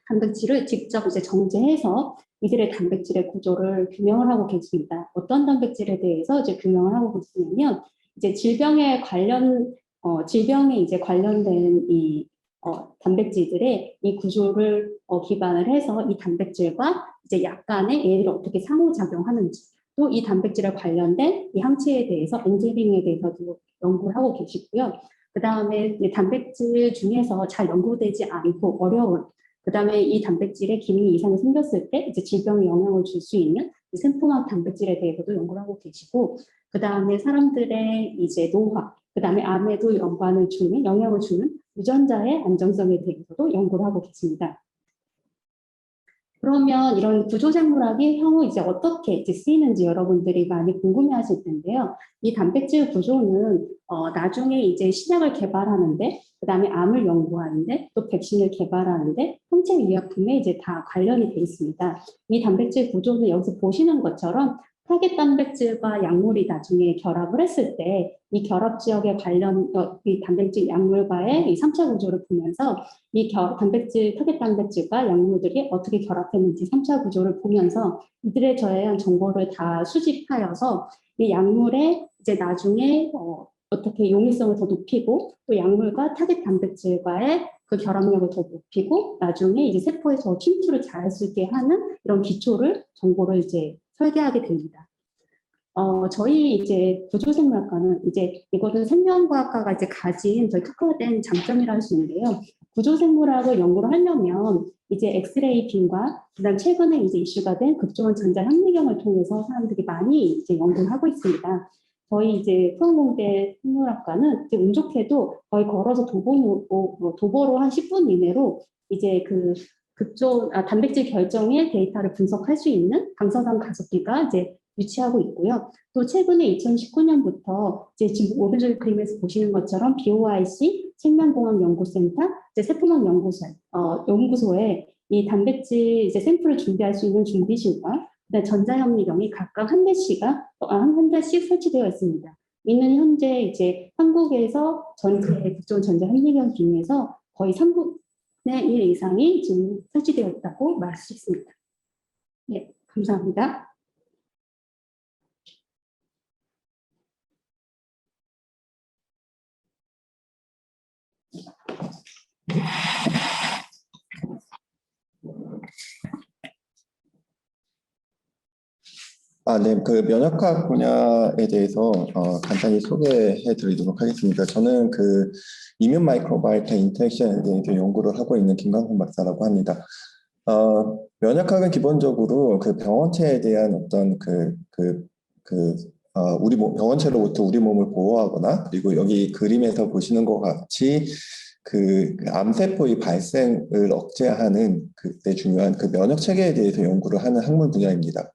단백질을 직접 이제 정제해서 이들의 단백질의 구조를 규명을 하고 계십니다. 어떤 단백질에 대해서 이제 규명을 하고 계시냐면 이제 질병에 관련 질병에 이제 관련된 이 단백질들의 이 구조를 기반을 해서 이 단백질과 이제 약간의 얘를 어떻게 상호작용하는지, 또 이 단백질에 관련된 이 항체에 대해서 엔지니어링에 대해서도 연구를 하고 계시고요. 그 다음에 단백질 중에서 잘 연구되지 않고 어려운, 그 다음에 이 단백질에 기능 이상이 생겼을 때 이제 질병에 영향을 줄 수 있는 생포막 단백질에 대해서도 연구를 하고 계시고, 그 다음에 사람들의 이제 노화, 그 다음에 암에도 영향을 주는 유전자의 안정성에 대해서도 연구를 하고 계십니다. 그러면 이런 구조생물학이 향후 이제 어떻게 이제 쓰이는지 여러분들이 많이 궁금해하실 텐데요. 이 단백질 구조는 나중에 이제 신약을 개발하는데, 그 다음에 암을 연구하는데, 또 백신을 개발하는데, 항체 의약품에 이제 다 관련이 돼 있습니다. 이 단백질 구조는 여기서 보시는 것처럼 타겟 단백질과 약물이 나중에 결합을 했을 때 이 결합 지역에 관련 이 단백질 약물과의 이 3차 구조를 보면서 이 타겟 단백질과 약물들이 어떻게 결합했는지 3차 구조를 보면서 이들에 대한 정보를 다 수집하여서 이 약물의 이제 나중에 어떻게 용이성을 더 높이고, 또 약물과 타겟 단백질과의 그 결합력을 더 높이고, 나중에 이제 세포에서 침투를 잘 할 수 있게 하는 이런 정보를 이제 설계하게 됩니다. 저희 이제 구조생물학과는 이제 이거는 생명과학과가 이제 가진 저희 특화된 장점이라 할 수 있는데요. 구조생물학을 연구를 하려면 이제 엑스레이 빔과 그다음 최근에 이제 이슈가 된 극초원 전자 현미경을 통해서 사람들이 많이 이제 연구를 하고 있습니다. 저희 이제 포항공대 생물학과는 이제 운 좋게도 거의 걸어서 도보로 한 10분 이내로 이제 그 단백질 결정의 데이터를 분석할 수 있는 방사선 가속기가 이제 유치하고 있고요. 또 최근에 2019년부터 이제 지금 오른쪽 그림에서 보시는 것처럼 BOIC 생명공학연구센터, 이제 세포막 연구소에 이 단백질 이제 샘플을 준비할 수 있는 준비실과 전자현미경이 각각 한 대씩 설치되어 있습니다. 이는 현재 이제 한국에서 전체 국정 전자현미경 중에서 거의 3분의 1 이상이 지금 설치되어 있다고 말할 수 있습니다. 네, 감사합니다. 네, 그 면역학 분야에 대해서 간단히 소개해 드리도록 하겠습니다. 저는 그 이뮨 마이크로바이ota 인터랙션에 대해서 연구를 하고 있는 김광훈 박사라고 합니다. 면역학은 기본적으로 그 병원체에 대한 어떤 병원체로부터 우리 몸을 보호하거나, 그리고 여기 그림에서 보시는 것 같이 그 암세포의 발생을 억제하는 그때 중요한 그 면역 체계에 대해서 연구를 하는 학문 분야입니다.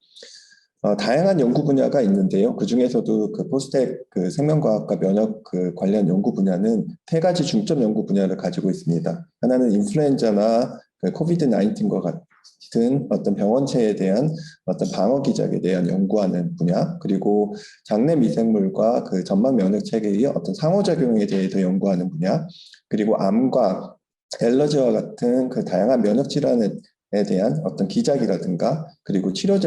다양한 연구 분야가 있는데요. 그 중에서도 그 포스텍 그 생명과학과 면역 그 관련 연구 분야는 3가지 중점 연구 분야를 가지고 있습니다. 하나는 인플루엔자나 그 코비드-19과 같은 어떤 병원체에 대한 어떤 방어 기작에 대한 연구하는 분야, 그리고 장내 미생물과 그 전막 면역 체계의 어떤 상호작용에 대해서 연구하는 분야, 그리고 암과 엘러지와 같은 그 다양한 면역 질환에 대한 어떤 기작이라든가, 그리고 치료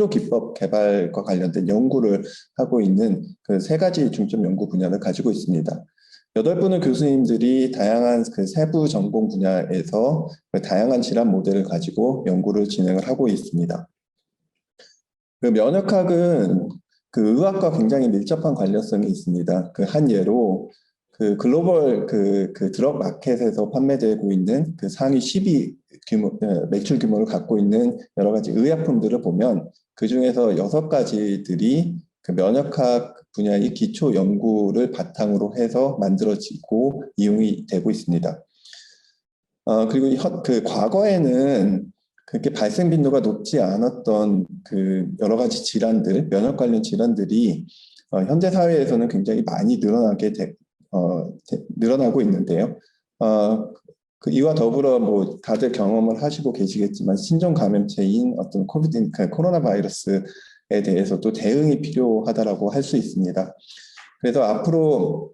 기법 개발과 관련된 연구를 하고 있는 그 3가지 중점 연구 분야를 가지고 있습니다. 8분의 교수님들이 다양한 그 세부 전공 분야에서 그 다양한 질환 모델을 가지고 연구를 진행을 하고 있습니다. 그 면역학은 그 의학과 굉장히 밀접한 관련성이 있습니다. 그 한 예로 그 글로벌 그 드럭 마켓에서 판매되고 있는 그 상위 10위 매출 규모를 갖고 있는 여러 가지 의약품들을 보면 그 중에서 6가지들이 그 면역학 분야의 기초 연구를 바탕으로 해서 만들어지고 이용이 되고 있습니다. 그리고 그 과거에는 그렇게 발생 빈도가 높지 않았던 그 여러 가지 질환들, 면역 관련 질환들이 현대 사회에서는 굉장히 많이 늘어나고 있는데요. 이와 더불어 뭐 다들 경험을 하시고 계시겠지만 신종 감염체인 어떤 코로나 바이러스에 대해서도 대응이 필요하다라고 할 수 있습니다. 그래서 앞으로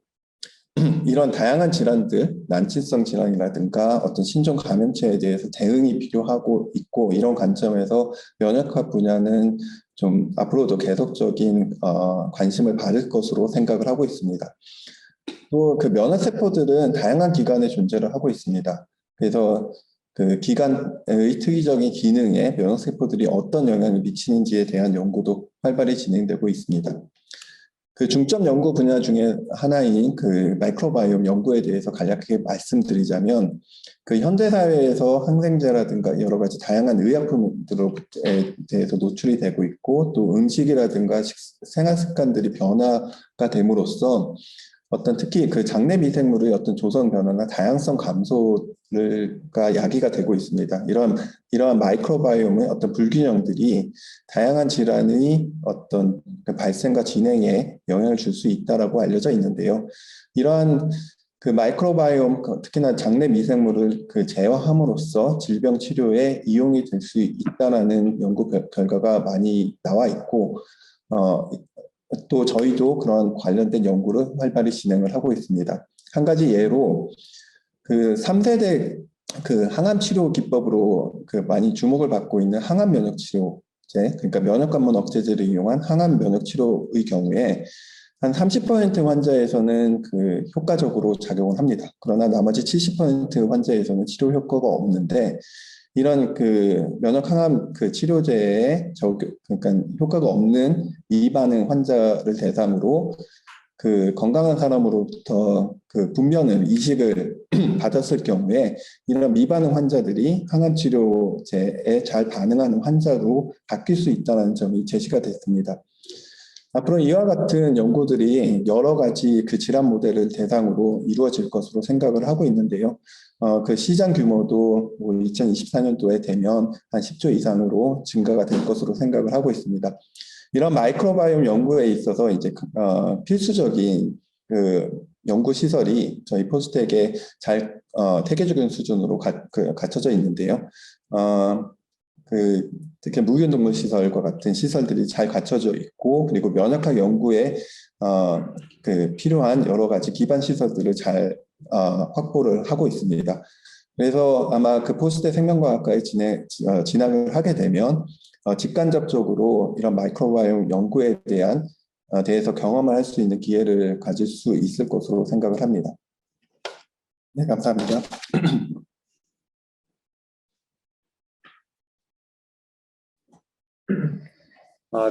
이런 다양한 질환들, 난치성 질환이라든가 어떤 신종 감염체에 대해서 대응이 필요하고 있고, 이런 관점에서 면역학 분야는 좀 앞으로도 계속적인 관심을 받을 것으로 생각을 하고 있습니다. 또 그 면역세포들은 다양한 기관에 존재를 하고 있습니다. 그래서 그 기관의 특이적인 기능에 면역세포들이 어떤 영향을 미치는지에 대한 연구도 활발히 진행되고 있습니다. 그 중점 연구 분야 중에 하나인 그 마이크로바이옴 연구에 대해서 간략하게 말씀드리자면, 그 현대사회에서 항생제라든가 여러 가지 다양한 의약품들에 대해서 노출이 되고 있고, 또 음식이라든가 생활 습관들이 변화가 됨으로써 어떤 특히 그 장내 미생물의 어떤 조성 변화나 다양성 감소가 야기가 되고 있습니다. 이러한 마이크로바이옴의 어떤 불균형들이 다양한 질환의 어떤 그 발생과 진행에 영향을 줄 수 있다라고 알려져 있는데요. 이러한 그 마이크로바이옴, 특히나 장내 미생물을 그 제어함으로써 질병 치료에 이용이 될 수 있다라는 연구 결과가 많이 나와 있고, 또 저희도 그런 관련된 연구를 활발히 진행을 하고 있습니다. 한 가지 예로 그 3세대 그 항암 치료 기법으로 그 많이 주목을 받고 있는 항암 면역 치료제, 그러니까 면역관문 억제제를 이용한 항암 면역 치료의 경우에 한 30% 환자에서는 그 효과적으로 작용을 합니다. 그러나 나머지 70% 환자에서는 치료 효과가 없는데, 이런 그 면역 항암 그 치료제에 그러니까 효과가 없는 미반응 환자를 대상으로 그 건강한 사람으로부터 그 분면을 이식을 받았을 경우에 이런 미반응 환자들이 항암 치료제에 잘 반응하는 환자로 바뀔 수 있다는 점이 제시가 됐습니다. 앞으로 이와 같은 연구들이 여러 가지 그 질환 모델을 대상으로 이루어질 것으로 생각을 하고 있는데요. 그 시장 규모도 2024년도에 되면 한 10조 이상으로 증가가 될 것으로 생각을 하고 있습니다. 이런 마이크로바이옴 연구에 있어서 이제 필수적인 그 연구 시설이 저희 포스텍에 잘 태계적인 수준으로 갖춰져 있는데요. 그 특히 무균동물 시설과 같은 시설들이 잘 갖춰져 있고, 그리고 면역학 연구에 그 필요한 여러 가지 기반 시설들을 잘 확보를 하고 있습니다. 그래서 아마 그 포스텍 생명과학과에 진학을 하게 되면 직간접적으로 이런 마이크로바이옴 연구에 대해서 경험을 할 수 있는 기회를 가질 수 있을 것으로 생각을 합니다. 네, 감사합니다.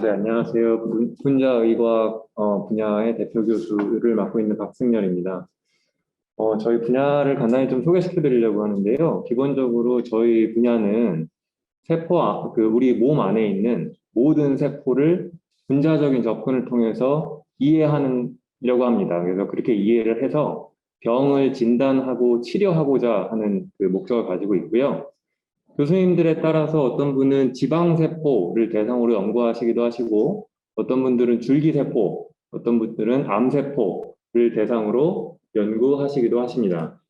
네, 안녕하세요. 분자의과학 분야의 대표 교수를 맡고 있는 박승열입니다. 저희 분야를 간단히 좀 소개시켜 드리려고 하는데요. 기본적으로 저희 분야는 우리 몸 안에 있는 모든 세포를 분자적인 접근을 통해서 이해하려고 합니다. 그래서 그렇게 이해를 해서 병을 진단하고 치료하고자 하는 그 목적을 가지고 있고요. 교수님들에 따라서 어떤 분은 지방세포를 대상으로 연구하시기도 하시고, 어떤 분들은 줄기세포, 어떤 분들은 암세포를 대상으로 연구하시기도 하십니다.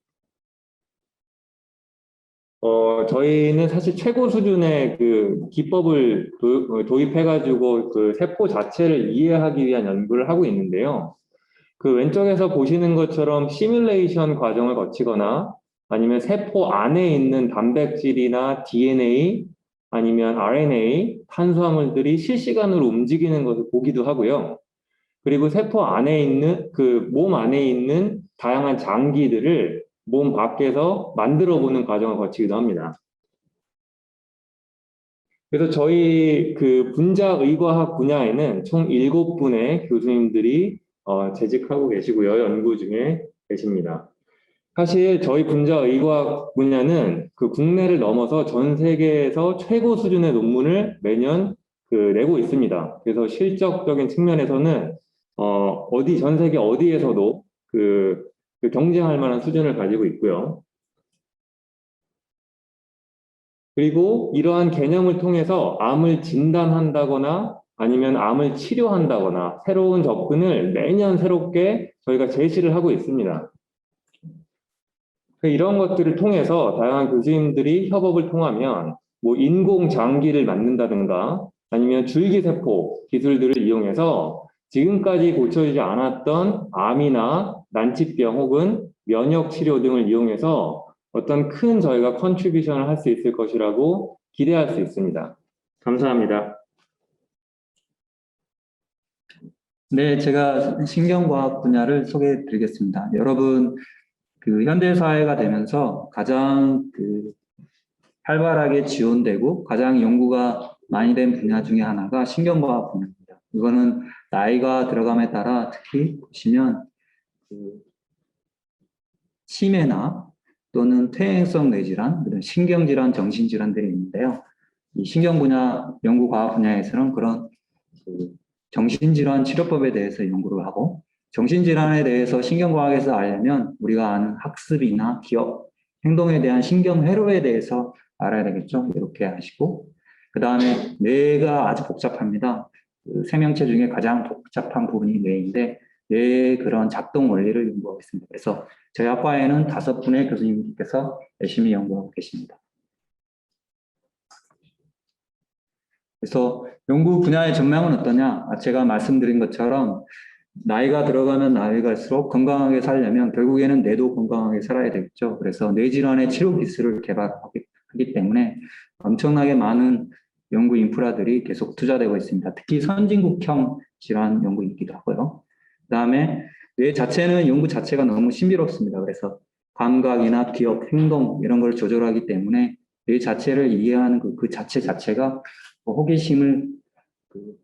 저희는 사실 최고 수준의 그 기법을 도입해가지고 그 세포 자체를 이해하기 위한 연구를 하고 있는데요. 그 왼쪽에서 보시는 것처럼 시뮬레이션 과정을 거치거나 아니면 세포 안에 있는 단백질이나 DNA 아니면 RNA, 탄수화물들이 실시간으로 움직이는 것을 보기도 하고요. 그리고 세포 안에 있는 몸 안에 있는 다양한 장기들을 몸 밖에서 만들어 보는 과정을 거치기도 합니다. 그래서 저희 그 분자의과학 분야에는 총 7분의 교수님들이 재직하고 계시고요. 연구 중에 계십니다. 사실 저희 분자의과학 분야는 그 국내를 넘어서 전 세계에서 최고 수준의 논문을 매년 내고 있습니다. 그래서 실적적인 측면에서는 전 세계 어디에서도 경쟁할 만한 수준을 가지고 있고요. 그리고 이러한 개념을 통해서 암을 진단한다거나 아니면 암을 치료한다거나 새로운 접근을 매년 새롭게 저희가 제시를 하고 있습니다. 이런 것들을 통해서 다양한 교수님들이 협업을 통하면 인공장기를 만든다든가 아니면 줄기세포 기술들을 이용해서 지금까지 고쳐지지 않았던 암이나 난치병 혹은 면역치료 등을 이용해서 어떤 큰 저희가 컨트리뷰션을 할 수 있을 것이라고 기대할 수 있습니다. 감사합니다. 네, 제가 신경과학 분야를 소개해 드리겠습니다. 여러분, 그 현대사회가 되면서 가장 활발하게 지원되고 가장 연구가 많이 된 분야 중에 하나가 신경과학 분야입니다. 이거는 나이가 들어감에 따라 특히 보시면 치매나 또는 퇴행성 뇌질환, 그런 신경질환, 정신질환들이 있는데요. 이 신경 분야, 연구과학 분야에서는 그런 정신질환 치료법에 대해서 연구를 하고, 정신질환에 대해서 신경과학에서 알려면 우리가 아는 학습이나 기억, 행동에 대한 신경회로에 대해서 알아야 되겠죠. 이렇게 하시고, 그 다음에 뇌가 아주 복잡합니다. 생명체 중에 가장 복잡한 부분이 뇌인데, 뇌의 그런 작동 원리를 연구하고 있습니다. 그래서 저희 학과에는 5분의 교수님께서 열심히 연구하고 계십니다. 그래서 연구 분야의 전망은 어떠냐? 제가 말씀드린 것처럼 나이가 들어가면 나이 갈수록 건강하게 살려면 결국에는 뇌도 건강하게 살아야 되겠죠. 그래서 뇌질환의 치료 기술을 개발하기 때문에 엄청나게 많은 연구 인프라들이 계속 투자되고 있습니다. 특히 선진국형 질환 연구이기도 하고요. 그 다음에 뇌 자체는 연구 자체가 너무 신비롭습니다. 그래서 감각이나 기억, 행동 이런 걸 조절하기 때문에 뇌 자체를 이해하는 그 자체가 호기심을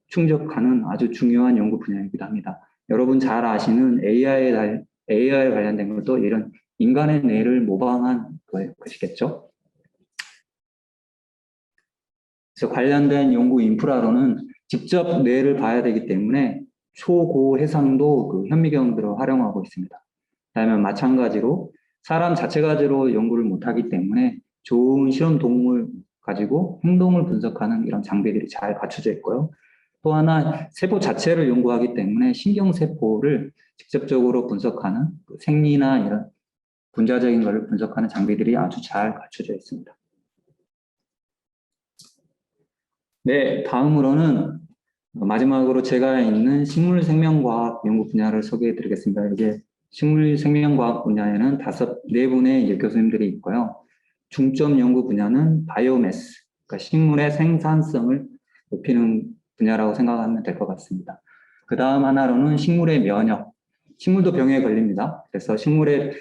충족하는 아주 중요한 연구 분야이기도 합니다. 여러분 잘 아시는 AI 관련된 것도 이런 인간의 뇌를 모방한 것이겠죠. 그래서 관련된 연구 인프라로는 직접 뇌를 봐야 되기 때문에 초고 해상도 현미경들을 활용하고 있습니다. 그다음에 마찬가지로 사람 자체가지로 연구를 못하기 때문에 좋은 실험 동물 가지고 행동을 분석하는 이런 장비들이 잘 갖춰져 있고요. 또 하나 세포 자체를 연구하기 때문에 신경세포를 직접적으로 분석하는 생리나 이런 분자적인 것을 분석하는 장비들이 아주 잘 갖춰져 있습니다. 네, 다음으로는 마지막으로 제가 있는 식물생명과학 연구 분야를 소개해 드리겠습니다. 이게 식물생명과학 분야에는 4분의 교수님들이 있고요. 중점 연구 분야는 바이오매스, 그러니까 식물의 생산성을 높이는 분야라고 생각하면 될 것 같습니다. 그 다음 하나로는 식물의 면역, 식물도 병에 걸립니다. 그래서 식물의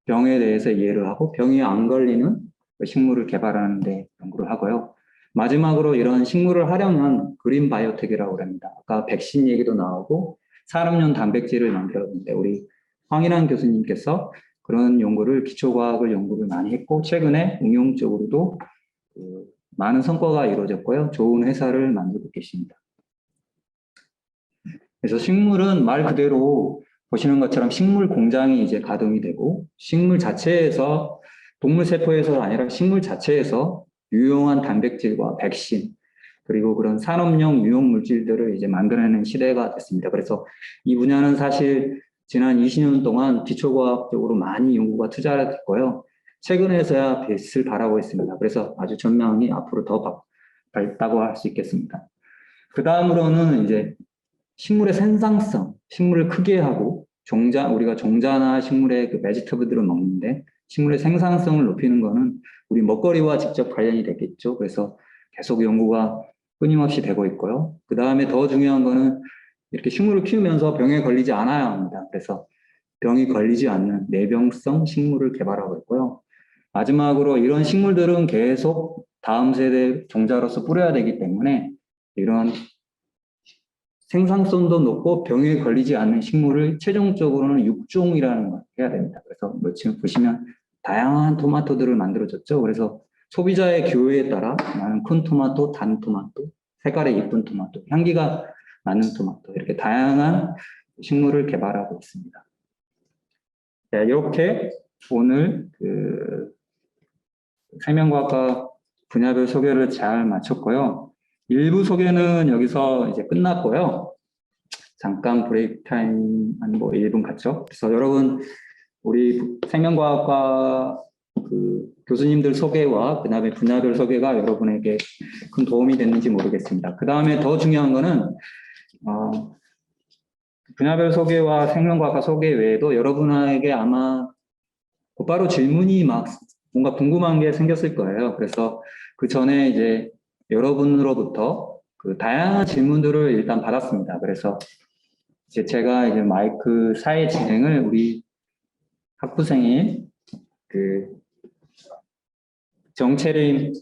병에 대해서 이해를 하고 병이 안 걸리는 식물을 개발하는 데 연구를 하고요. 마지막으로 이런 식물을 활용한 그린 바이오텍이라고 합니다. 아까 백신 얘기도 나오고 사람용 단백질을 만들었는데 우리 황인환 교수님께서 그런 연구를 기초과학을 연구를 많이 했고 최근에 응용적으로도 많은 성과가 이루어졌고요. 좋은 회사를 만들고 계십니다. 그래서 식물은 말 그대로 보시는 것처럼 식물 공장이 이제 가동이 되고 식물 자체에서 동물 세포에서 아니라 식물 자체에서 유용한 단백질과 백신 그리고 그런 산업용 유용 물질들을 이제 만들어내는 시대가 됐습니다. 그래서 이 분야는 사실 지난 20년 동안 기초과학적으로 많이 연구가 투자가 됐고요. 최근에서야 빛을 발하고 있습니다. 그래서 아주 전망이 앞으로 더 밝다고 할 수 있겠습니다. 그 다음으로는 이제 식물의 생산성, 식물을 크게 하고 우리가 종자나 식물의 그 베지터블들을 먹는데 식물의 생산성을 높이는 거는 우리 먹거리와 직접 관련이 되겠죠. 그래서 계속 연구가 끊임없이 되고 있고요. 그 다음에 더 중요한 거는 이렇게 식물을 키우면서 병에 걸리지 않아야 합니다. 그래서 병이 걸리지 않는 내병성 식물을 개발하고 있고요. 마지막으로 이런 식물들은 계속 다음 세대 종자로서 뿌려야 되기 때문에 이런 생산성도 높고 병에 걸리지 않는 식물을 최종적으로는 육종이라는 걸 해야 됩니다. 그래서 지금 보시면 다양한 토마토들을 만들어졌죠. 그래서 소비자의 기호에 따라 나는 큰 토마토, 단 토마토, 색깔이 예쁜 토마토, 향기가 나는 토마토 이렇게 다양한 식물을 개발하고 있습니다. 네, 이렇게 오늘 생명과학과 분야별 소개를 잘 마쳤고요. 일부 소개는 여기서 이제 끝났고요. 잠깐 브레이크 타임 한 1분 갔죠. 그래서 여러분 우리 생명과학과 교수님들 소개와 그 다음에 분야별 소개가 여러분에게 큰 도움이 됐는지 모르겠습니다. 그 다음에 더 중요한 거는 분야별 소개와 생명과학과 소개 외에도 여러분에게 아마 곧바로 질문이 막 뭔가 궁금한 게 생겼을 거예요. 그래서 그 전에 이제 여러분으로부터 다양한 질문들을 일단 받았습니다. 그래서 이제 제가 이제 마이크 사회 진행을 우리 학부생인 그 정채린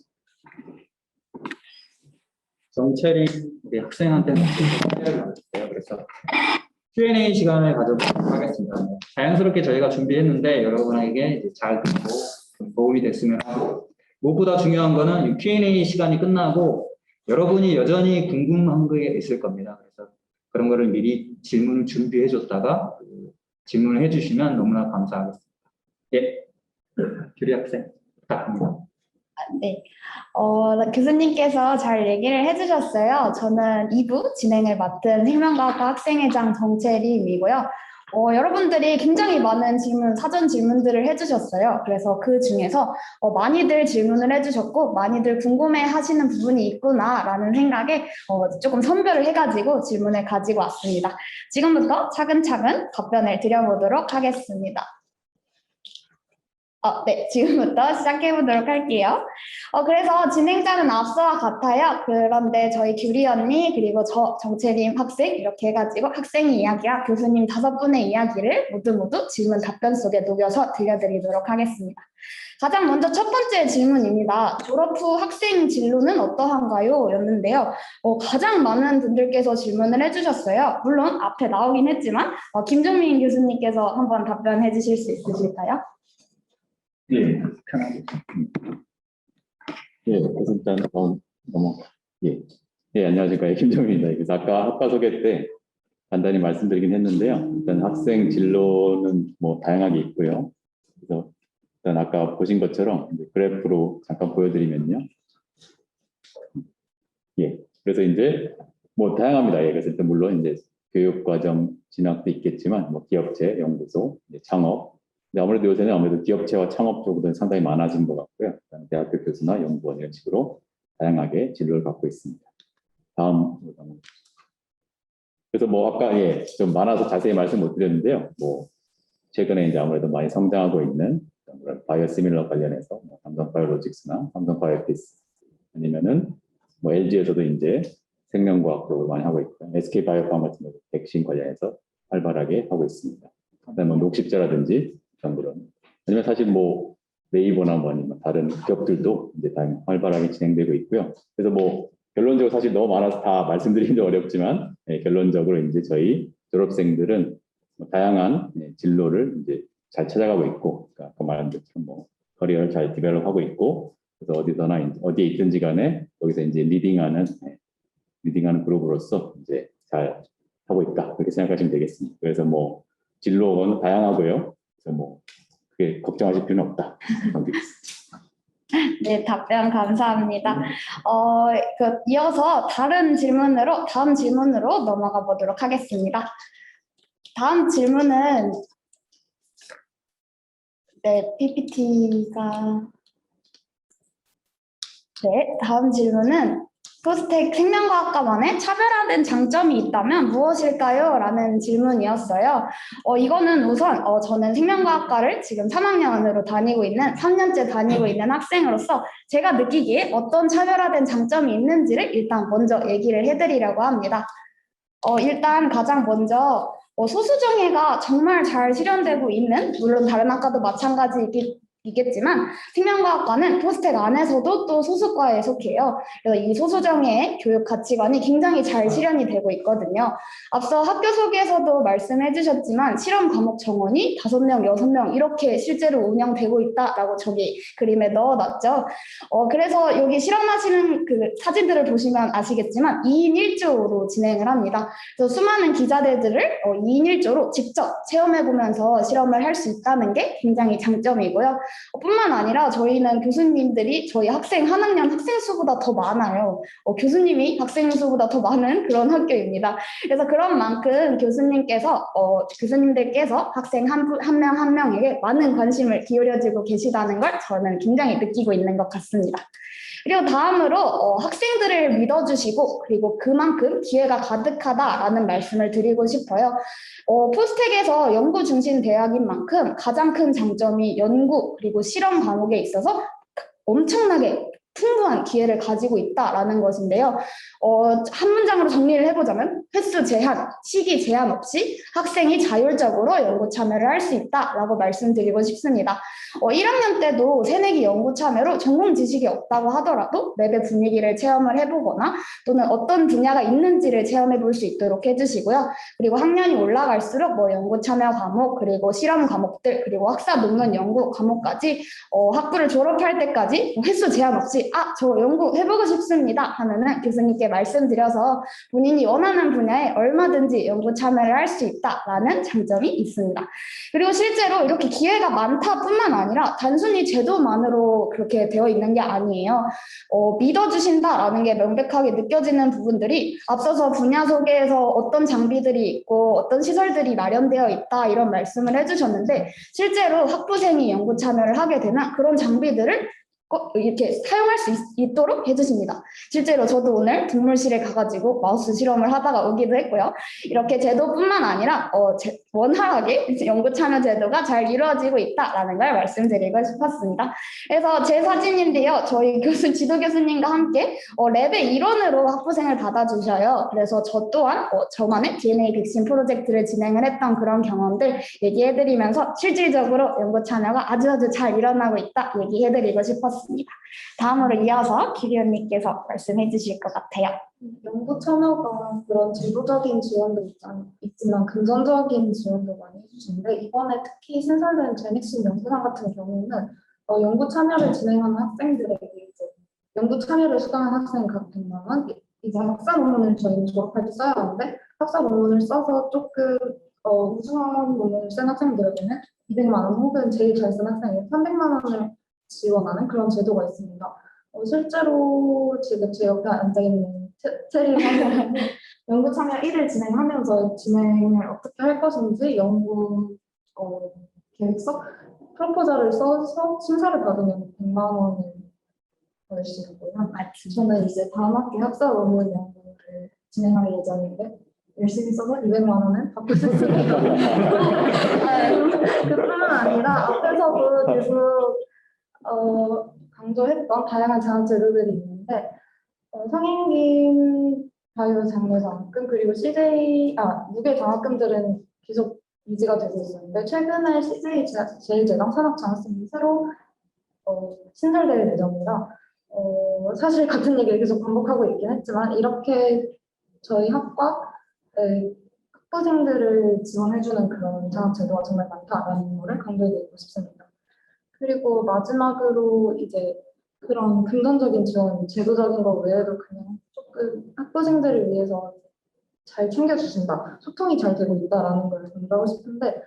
우리 학생한테 선배를 받았어요. 그래서 Q&A 시간을 가져보도록 하겠습니다. 자연스럽게 저희가 준비했는데 여러분에게 이제 잘 듣고 좀 도움이 됐으면 하고, 무엇보다 중요한 거는 이 Q&A 시간이 끝나고 여러분이 여전히 궁금한 게 있을 겁니다. 그래서 그런 거를 미리 질문을 준비해 줬다가 질문을 해주시면 너무나 감사하겠습니다. 예, 규리 학생 부탁합니다. 네, 교수님께서 잘 얘기를 해주셨어요. 저는 2부 진행을 맡은 생명과학과 학생회장 정채림이고요. 여러분들이 굉장히 많은 사전 질문들을 해주셨어요. 그래서 그 중에서 많이들 질문을 해주셨고 많이들 궁금해 하시는 부분이 있구나라는 생각에 조금 선별을 해가지고 질문을 가지고 왔습니다. 지금부터 차근차근 답변을 드려보도록 하겠습니다. 네, 지금부터 시작해보도록 할게요. 그래서 진행자는 앞서와 같아요. 그런데 저희 규리 언니, 그리고 정채림 학생, 이렇게 해가지고 학생의 이야기와 교수님 5분의 이야기를 모두 질문 답변 속에 녹여서 들려드리도록 하겠습니다. 가장 먼저 첫 번째 질문입니다. 졸업 후 학생 진로는 어떠한가요? 였는데요. 가장 많은 분들께서 질문을 해주셨어요. 물론 앞에 나오긴 했지만 김종민 교수님께서 한번 답변해 주실 수 있으실까요? 예, 편하게. 예, 그래서 일단 안녕하십니까. 김정민입니다. 그래서 아까 학과 소개 때 간단히 말씀드리긴 했는데요. 일단 학생 진로는 뭐 다양하게 있고요. 그래서 일단 아까 보신 것처럼 이제 그래프로 잠깐 보여드리면요. 예, 그래서 이제 뭐 다양합니다. 예, 그래서 일단 물론 이제 교육과정 진학도 있겠지만 뭐 기업체, 연구소, 이제 창업. 근데 아무래도 요새는 기업체와 창업 쪽으로는 상당히 많아진 것 같고요. 대학교 교수나 연구원 이런 식으로 다양하게 진로를 갖고 있습니다. 다음. 그래서 뭐 아까 좀 많아서 자세히 말씀 못 드렸는데요. 뭐 최근에 이제 아무래도 많이 성장하고 있는 바이오시밀러 관련해서 삼성 바이오로직스나 삼성 바이오피스, 아니면은 뭐 LG에서도 이제 생명과학 쪽을 많이 하고 있고요. SK 바이오팜 같은 경우 백신 관련해서 활발하게 하고 있습니다. 그다음에 뭐 녹십자라든지 그런, 아니면 사실 뭐 네이버나 뭐 아니면 다른 기업들도 이제 다 활발하게 진행되고 있고요. 그래서 뭐 결론적으로 사실 너무 많아서 다 말씀드리기도 어렵지만 결론적으로 이제 저희 졸업생들은 뭐 다양한 진로를 이제 잘 찾아가고 있고, 그러니까 아까 말한 것처럼 뭐 커리어를 잘 디벨롭하고 있고, 그래서 어디서나 이제 어디에 있든지 간에 여기서 이제 리딩하는 그룹으로서 이제 잘 하고 있다, 그렇게 생각하시면 되겠습니다. 그래서 뭐 진로는 다양하고요. 그래서 뭐 그게 걱정하실 필요는 없다. 네, 답변 감사합니다. 이어서 다음 질문으로 넘어가 보도록 하겠습니다. 다음 질문은 다음 질문은 포스텍 생명과학과만의 차별화된 장점이 있다면 무엇일까요? 라는 질문이었어요. 이거는 우선 저는 생명과학과를 지금 3학년으로 3년째 다니고 있는 학생으로서 제가 느끼기에 어떤 차별화된 장점이 있는지를 일단 먼저 얘기를 해드리려고 합니다. 일단 가장 먼저 소수정예가 정말 잘 실현되고 있는, 물론 다른 학과도 마찬가지이겠지만 생명과학과는 포스텍 안에서도 또 소수과에 속해요. 그래서 이 소수정예의 교육 가치관이 굉장히 잘 실현이 되고 있거든요. 앞서 학교 소개에서도 말씀해 주셨지만 실험 과목 정원이 5명, 6명 이렇게 실제로 운영되고 있다라고 저기 그림에 넣어놨죠. 그래서 여기 실험하시는 그 사진들을 보시면 아시겠지만 2인 1조로 진행을 합니다. 그래서 수많은 기자들을 2인 1조로 직접 체험해보면서 실험을 할 수 있다는 게 굉장히 장점이고요. 뿐만 아니라 저희는 교수님들이 저희 학생 한 학년 학생 수보다 더 많아요. 교수님이 학생 수보다 더 많은 그런 학교입니다. 그래서 그런 만큼 교수님들께서 학생 한 명 한 명에게 많은 관심을 기울여주고 계시다는 걸 저는 굉장히 느끼고 있는 것 같습니다. 그리고 다음으로 학생들을 믿어주시고 그리고 그만큼 기회가 가득하다라는 말씀을 드리고 싶어요. 포스텍에서 연구 중심 대학인 만큼 가장 큰 장점이 연구 그리고 실험 과목에 있어서 엄청나게 풍부한 기회를 가지고 있다라는 것인데요. 한 문장으로 정리를 해보자면 횟수 제한, 시기 제한 없이 학생이 자율적으로 연구 참여를 할 수 있다라고 말씀드리고 싶습니다. 1학년 때도 새내기 연구 참여로 전공 지식이 없다고 하더라도 랩의 분위기를 체험을 해보거나 또는 어떤 분야가 있는지를 체험해 볼 수 있도록 해주시고요. 그리고 학년이 올라갈수록 뭐 연구 참여 과목, 그리고 실험 과목들, 그리고 학사 논문 연구 과목까지 학부를 졸업할 때까지 횟수 제한 없이 저 연구 해보고 싶습니다 하면은 교수님께 말씀드려서 본인이 원하는 분야에 얼마든지 연구 참여를 할 수 있다라는 장점이 있습니다. 그리고 실제로 이렇게 기회가 많다 뿐만 아니라 단순히 제도만으로 그렇게 되어 있는 게 아니에요. 믿어주신다라는 게 명백하게 느껴지는 부분들이 앞서서 분야 소개에서 어떤 장비들이 있고 어떤 시설들이 마련되어 있다 이런 말씀을 해주셨는데 실제로 학부생이 연구 참여를 하게 되면 그런 장비들을 이렇게 사용할 수 있도록 해주십니다. 실제로 저도 오늘 동물실에 가가지고 마우스 실험을 하다가 오기도 했고요. 이렇게 제도뿐만 아니라 원활하게 연구 참여 제도가 잘 이루어지고 있다라는 걸 말씀드리고 싶었습니다. 그래서 제 사진인데요. 저희 지도 교수님과 함께 랩의 일원으로 학부생을 받아주셔요. 그래서 저 또한 저만의 DNA 백신 프로젝트를 진행을 했던 그런 경험들 얘기해드리면서 실질적으로 연구 참여가 아주 잘 일어나고 있다 얘기해드리고 싶었습니다. 다음으로 이어서 기리 언니께서 말씀해 주실 것 같아요. 연구 참여가 그런 제도적인 지원도 있지만 금전적인 지원도 많이 해주시는데 이번에 특히 신설된 제넥신 연구상 같은 경우는 연구 참여를 진행하는 학생들에게 이제 연구 참여를 수강한 학생 각 100만 원, 이제 학사 논문을 저희는 졸업할 때 써야 하는데 학사 논문을 써서 조금 우수한 논문을 쓴 학생들에게는 200만 원 혹은 제일 잘 쓴 학생에게 300만 원을 지원하는 그런 제도가 있습니다. 실제로 지금 제 옆에 앉아있는 체리 선생님은 연구 참여 1을 진행하면서 진행을 어떻게 할 것인지 연구 계획서, 프로포저를 써서 심사를 받으면 100만 원을 벌 수 있고요. 저는 이제 다음 학기 학사 논문 연구를 진행할 예정인데 열심히 써서 200만 원을 받고 싶습니다. 그뿐만 아니라 앞에서도 계속 강조했던 다양한 장학 제도들이 있는데 성인김 바이오 장려 장학금 그리고 무게 장학금들은 계속 유지가 되고 있었는데 최근에 CJ 제일제당 산학 장학금이 새로 신설될 예정이라 사실 같은 얘기를 계속 반복하고 있긴 했지만 이렇게 저희 학과의 학부생들을 지원해주는 그런 장학 제도가 정말 많다라는 것을 강조해드리고 싶습니다. 그리고 마지막으로 이제 그런 금전적인 지원, 제도적인 거 외에도 그냥 조금 학부생들을 위해서 잘 챙겨주신다, 소통이 잘 되고 있다라는 걸 강조하고 싶은데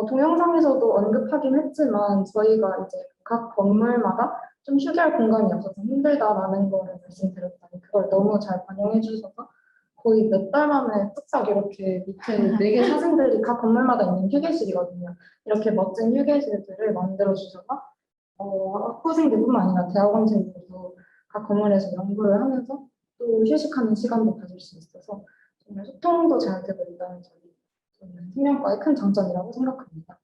동영상에서도 언급하긴 했지만 저희가 이제 각 건물마다 좀 휴게할 공간이 없어서 힘들다라는 거를 말씀드렸더니 그걸 너무 잘 반영해 주셔서 거의 몇 달 만에 뚝딱 이렇게 밑에 4개 사진들이 각 건물마다 있는 휴게실이거든요. 이렇게 멋진 휴게실들을 만들어 주셔서 학부생들뿐만 아니라 대학원생들도 각 건물에서 연구를 하면서 또 휴식하는 시간도 가질 수 있어서 정말 소통도 잘 되고 있다는 점이 저는 생명과의 큰 장점이라고 생각합니다.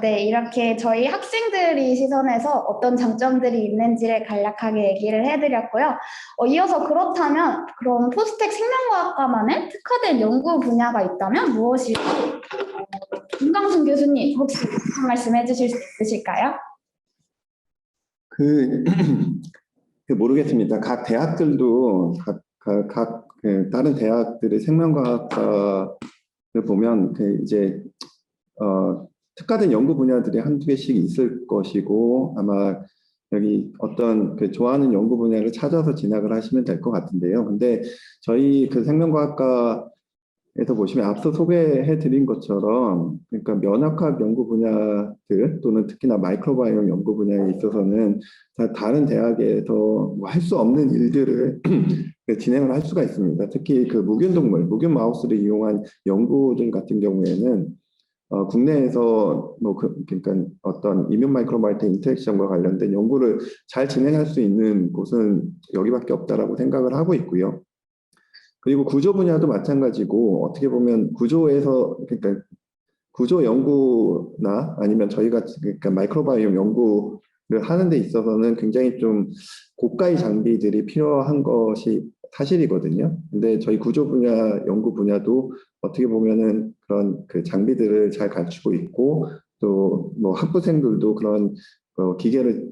네, 이렇게 저희 학생들이 시선에서 어떤 장점들이 있는지를 간략하게 얘기를 해드렸고요. 이어서 그렇다면 그럼 포스텍 생명과학과만의 특화된 연구 분야가 있다면 무엇일지 김광순 교수님 혹시 한 말씀 해주실 수 있으실까요? 모르겠습니다. 각 대학들도 각 다른 대학들의 생명과학과를 보면 이제 특화된 연구 분야들이 한두 개씩 있을 것이고 아마 여기 어떤 좋아하는 연구 분야를 찾아서 진학을 하시면 될 것 같은데요. 근데 저희 생명과학과에서 보시면 앞서 소개해 드린 것처럼 그러니까 면역학 연구 분야들 또는 특히나 마이크로바이옴 연구 분야에 있어서는 다른 대학에서 할 수 없는 일들을 진행을 할 수가 있습니다. 특히 무균동물, 무균 마우스를 이용한 연구들 같은 경우에는 국내에서 그러니까 어떤 이뮨 마이크로바이옴 인터랙션과 관련된 연구를 잘 진행할 수 있는 곳은 여기밖에 없다라고 생각을 하고 있고요. 그리고 구조 분야도 마찬가지고 어떻게 보면 구조에서 그러니까 구조 연구나 아니면 저희가 그러니까 마이크로바이옴 연구 하는 데 있어서는 굉장히 좀 고가의 장비들이 필요한 것이 사실이거든요. 근데 저희 구조 분야, 연구 분야도 어떻게 보면은 그런 그 장비들을 잘 갖추고 있고, 또 뭐 학부생들도 그런 기계를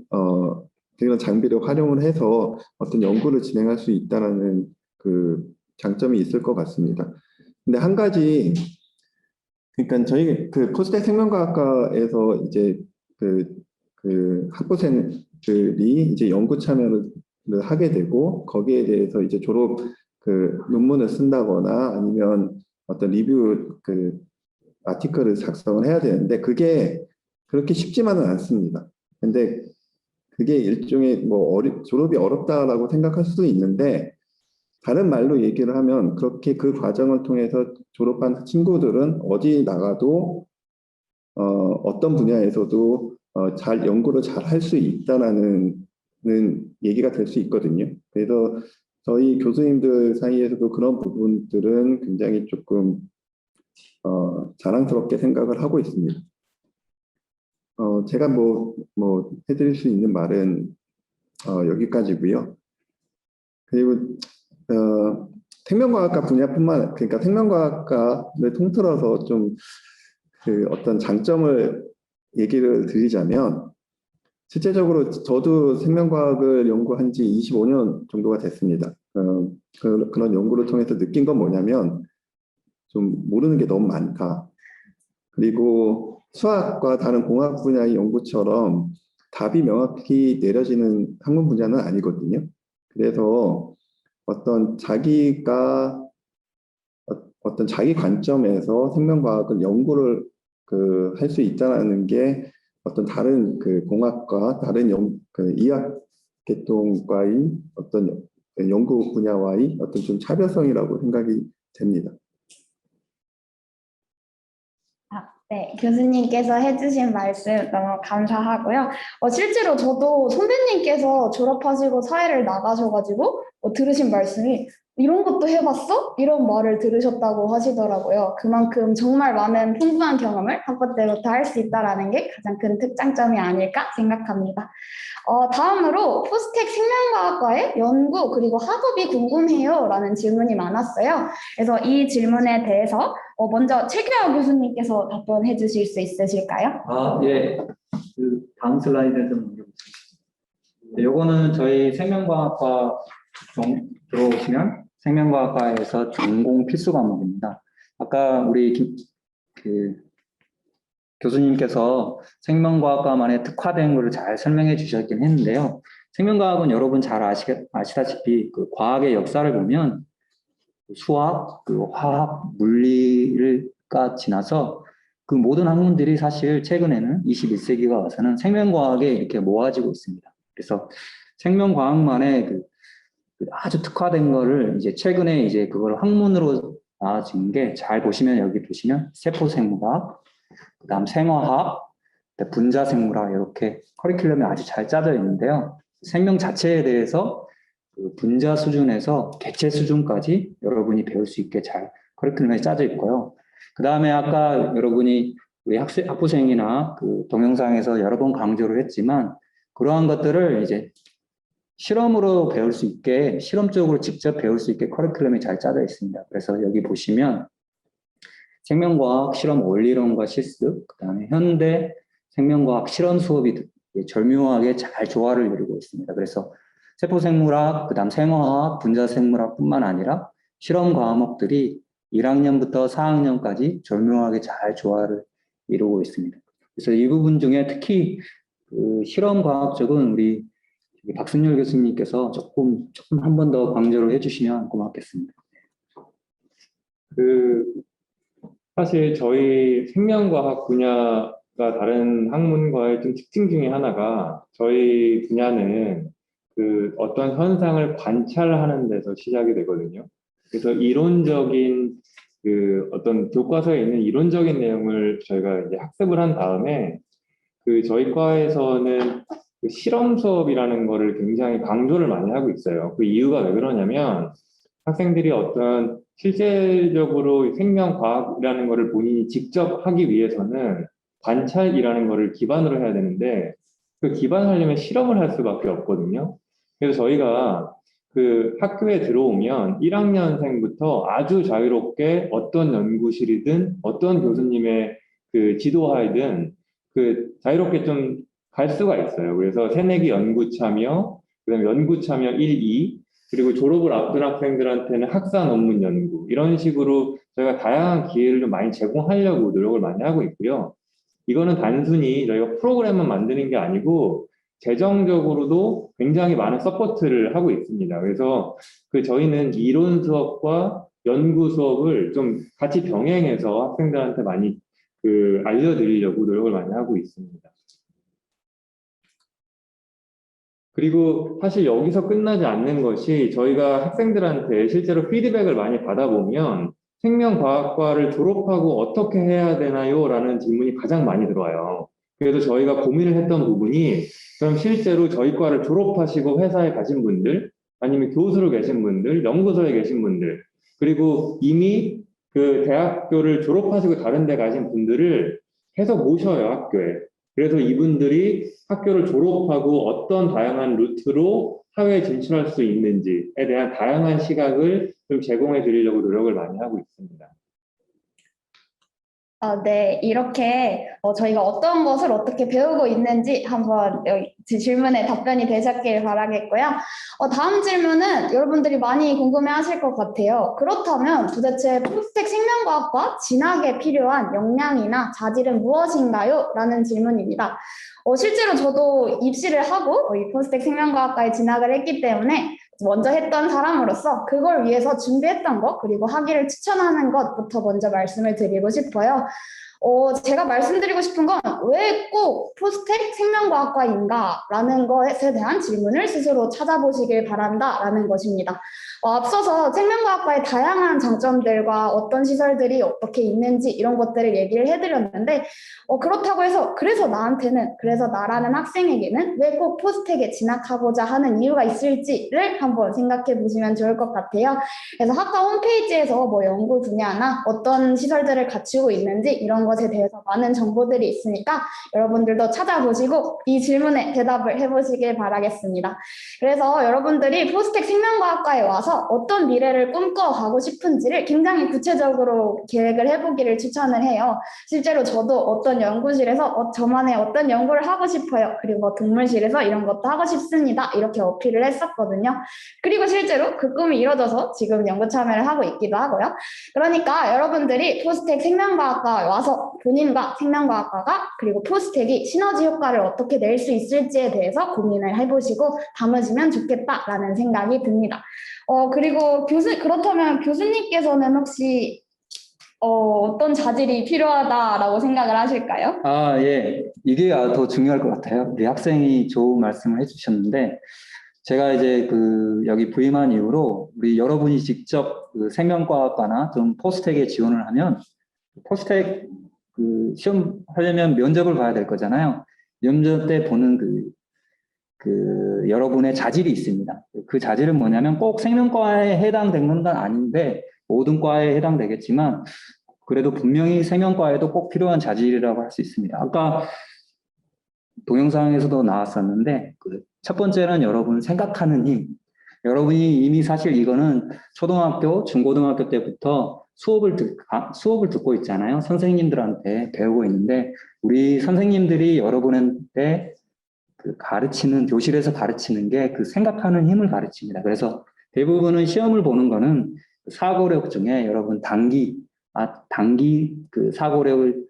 그런 장비를 활용을 해서 어떤 연구를 진행할 수 있다라는 그 장점이 있을 것 같습니다. 근데 한 가지, 그러니까 저희 그 포스텍 생명과학과에서 이제 그 학부생들이 이제 연구 참여를 하게 되고, 거기에 대해서 이제 졸업 그 논문을 쓴다거나 아니면 어떤 리뷰 그 아티클을 작성을 해야 되는데, 그게 그렇게 쉽지만은 않습니다. 근데 그게 일종의 뭐 졸업이 어렵다라고 생각할 수도 있는데, 다른 말로 얘기를 하면 그렇게 그 과정을 통해서 졸업한 친구들은 어디 나가도 어떤 분야에서도 잘 연구를 잘 할 수 있다라는 얘기가 될 수 있거든요. 그래서 저희 교수님들 사이에서도 그런 부분들은 굉장히 조금 자랑스럽게 생각을 하고 있습니다. 제가 뭐 해드릴 수 있는 말은 여기까지고요. 그리고 생명과학과 분야뿐만, 그러니까 생명과학과를 통틀어서 좀 그 어떤 장점을 얘기를 드리자면, 실제적으로 저도 생명과학을 연구한 지 25년 정도가 됐습니다. 그런 연구를 통해서 느낀 건 뭐냐면, 좀 모르는 게 너무 많다. 그리고 수학과 다른 공학 분야의 연구처럼 답이 명확히 내려지는 학문 분야는 아니거든요. 그래서 어떤 자기 관점에서 생명과학을 연구를 할 수 있다는 게 어떤 다른 그 공학과 다른 이학 계통과의 어떤 연구 분야와의 어떤 좀 차별성이라고 생각이 됩니다. 네, 교수님께서 해주신 말씀 너무 감사하고요. 실제로 저도 선배님께서 졸업하시고 사회를 나가셔가지고 들으신 말씀이 이런 것도 해봤어? 이런 말을 들으셨다고 하시더라고요. 그만큼 정말 많은 풍부한 경험을 학부 때부터 할 수 있다는 게 가장 큰 특장점이 아닐까 생각합니다. 다음으로 포스텍 생명과학과의 연구 그리고 학업이 궁금해요 라는 질문이 많았어요. 그래서 이 질문에 대해서 먼저 최규하 교수님께서 답변해 주실 수 있으실까요? 예. 그 다음 슬라이드 좀 넘겨보시겠습니다. 요거는 저희 생명과학과 들어오시면 생명과학과에서 전공 필수 과목입니다. 아까 우리 교수님께서 생명과학과만의 특화된 것을 잘 설명해 주셨긴 했는데요. 생명과학은 여러분 잘 아시다시피 그 과학의 역사를 보면 수학, 화학, 물리가 지나서 그 모든 학문들이 사실 최근에는 21세기가 와서는 생명과학에 이렇게 모아지고 있습니다. 그래서 생명과학만의 그 아주 특화된 거를 이제 최근에 이제 그걸 학문으로 나와진 게, 잘 보시면 여기 보시면 세포생물학, 그다음 생화학, 분자생물학, 이렇게 커리큘럼이 아주 잘 짜져 있는데요. 생명 자체에 대해서 그 분자 수준에서 개체 수준까지 여러분이 배울 수 있게 잘 커리큘럼이 짜져 있고요. 그 다음에 아까 여러분이 우리 학부생이나 그 동영상에서 여러 번 강조를 했지만, 그러한 것들을 이제 실험으로 배울 수 있게, 실험적으로 직접 배울 수 있게 커리큘럼이 잘 짜져 있습니다. 그래서 여기 보시면 생명과학 실험 원리론과 실습, 그 다음에 현대 생명과학 실험 수업이 절묘하게 잘 조화를 이루고 있습니다. 그래서 세포생물학, 그 다음 생화학, 분자생물학뿐만 아니라 실험 과목들이 1학년부터 4학년까지 절묘하게 잘 조화를 이루고 있습니다. 그래서 이 부분 중에 특히 그 실험 과학 쪽은 우리 박순열 교수님께서 조금 한 번 더 강조를 해주시면 고맙겠습니다. 사실 저희 생명과학 분야가 다른 학문과의 좀 특징 중에 하나가, 저희 분야는 그 어떤 현상을 관찰하는 데서 시작이 되거든요. 그래서 이론적인 그 어떤 교과서에 있는 이론적인 내용을 저희가 이제 학습을 한 다음에, 그 저희 과에서는 그 실험 수업이라는 거를 굉장히 강조를 많이 하고 있어요. 그 이유가 왜 그러냐면, 학생들이 어떤 실질적으로 생명과학이라는 거를 본인이 직접 하기 위해서는 관찰이라는 거를 기반으로 해야 되는데, 그 기반하려면 실험을 할 수밖에 없거든요. 그래서 저희가 그 학교에 들어오면 1학년생부터 아주 자유롭게 어떤 연구실이든 어떤 교수님의 그 지도하에든 그 자유롭게 좀 갈 수가 있어요. 그래서 새내기 연구 참여, 그다음에 연구 참여 1, 2, 그리고 졸업을 앞둔 학생들한테는 학사 논문 연구 이런 식으로 저희가 다양한 기회를 좀 많이 제공하려고 노력을 많이 하고 있고요. 이거는 단순히 저희가 프로그램만 만드는 게 아니고 재정적으로도 굉장히 많은 서포트를 하고 있습니다. 그래서 그 저희는 이론 수업과 연구 수업을 좀 같이 병행해서 학생들한테 많이 그 알려드리려고 노력을 많이 하고 있습니다. 그리고 사실 여기서 끝나지 않는 것이 저희가 학생들한테 실제로 피드백을 많이 받아보면 생명과학과를 졸업하고 어떻게 해야 되나요? 라는 질문이 가장 많이 들어와요. 그래서 저희가 고민을 했던 부분이 그럼 실제로 저희 과를 졸업하시고 회사에 가신 분들, 아니면 교수로 계신 분들, 연구소에 계신 분들, 그리고 이미 그 대학교를 졸업하시고 다른 데 가신 분들을 계속 모셔요, 학교에. 그래서 이분들이 학교를 졸업하고 어떤 다양한 루트로 사회에 진출할 수 있는지에 대한 다양한 시각을 좀 제공해 드리려고 노력을 많이 하고 있습니다. 네, 이렇게 저희가 어떤 것을 어떻게 배우고 있는지 한번 제 질문에 답변이 되셨길 바라겠고요. 다음 질문은 여러분들이 많이 궁금해하실 것 같아요. 그렇다면 도대체 포스텍 생명과학과 진학에 필요한 역량이나 자질은 무엇인가요? 라는 질문입니다. 실제로 저도 입시를 하고 이 포스텍 생명과학과에 진학을 했기 때문에 먼저 했던 사람으로서 그걸 위해서 준비했던 것 그리고 하기를 추천하는 것부터 먼저 말씀을 드리고 싶어요. 제가 말씀드리고 싶은 건 왜 꼭 포스텍 생명과학과인가? 라는 것에 대한 질문을 스스로 찾아보시길 바란다라는 것입니다. 앞서서 생명과학과의 다양한 장점들과 어떤 시설들이 어떻게 있는지 이런 것들을 얘기를 해드렸는데 그렇다고 해서 그래서 나라는 학생에게는 왜 꼭 포스텍에 진학하고자 하는 이유가 있을지를 한번 생각해 보시면 좋을 것 같아요. 그래서 학과 홈페이지에서 뭐 연구 분야나 어떤 시설들을 갖추고 있는지 이런 것에 대해서 많은 정보들이 있으니까 여러분들도 찾아보시고 이 질문에 대답을 해보시길 바라겠습니다. 그래서 여러분들이 포스텍 생명과학과에 와서 어떤 미래를 꿈꿔가고 싶은지를 굉장히 구체적으로 계획을 해보기를 추천을 해요. 실제로 저도 어떤 연구실에서 저만의 어떤 연구를 하고 싶어요. 그리고 동물실에서 이런 것도 하고 싶습니다. 이렇게 어필을 했었거든요. 그리고 실제로 그 꿈이 이루어져서 지금 연구 참여를 하고 있기도 하고요. 그러니까 여러분들이 포스텍 생명과학과에 와서 본인과 생명과학과가 그리고 포스텍이 시너지 효과를 어떻게 낼 수 있을지에 대해서 고민을 해보시고 담으시면 좋겠다라는 생각이 듭니다. 그리고 그렇다면 교수님께서는 혹시 어떤 자질이 필요하다라고 생각을 하실까요? 예. 이게 더 중요할 것 같아요. 우리 학생이 좋은 말씀을 해주셨는데, 제가 이제 여기 부임한 이후로 우리 여러분이 직접 생명과학과나 좀 포스텍에 지원을 하면, 포스텍 시험 하려면 면접을 봐야 될 거잖아요. 면접 때 보는 여러분의 자질이 있습니다. 그 자질은 뭐냐면 꼭 생명과에 해당되는 건 아닌데, 모든 과에 해당되겠지만 그래도 분명히 생명과에도 꼭 필요한 자질이라고 할 수 있습니다. 아까 동영상에서도 나왔었는데 첫 번째는 여러분 생각하는 힘. 여러분이 이미 사실 이거는 초등학교, 중고등학교 때부터 수업을 듣고 있잖아요. 선생님들한테 배우고 있는데 우리 선생님들이 여러분한테 교실에서 가르치는 게 생각하는 힘을 가르칩니다. 그래서 대부분은 시험을 보는 거는 사고력 중에 여러분 단기 사고력을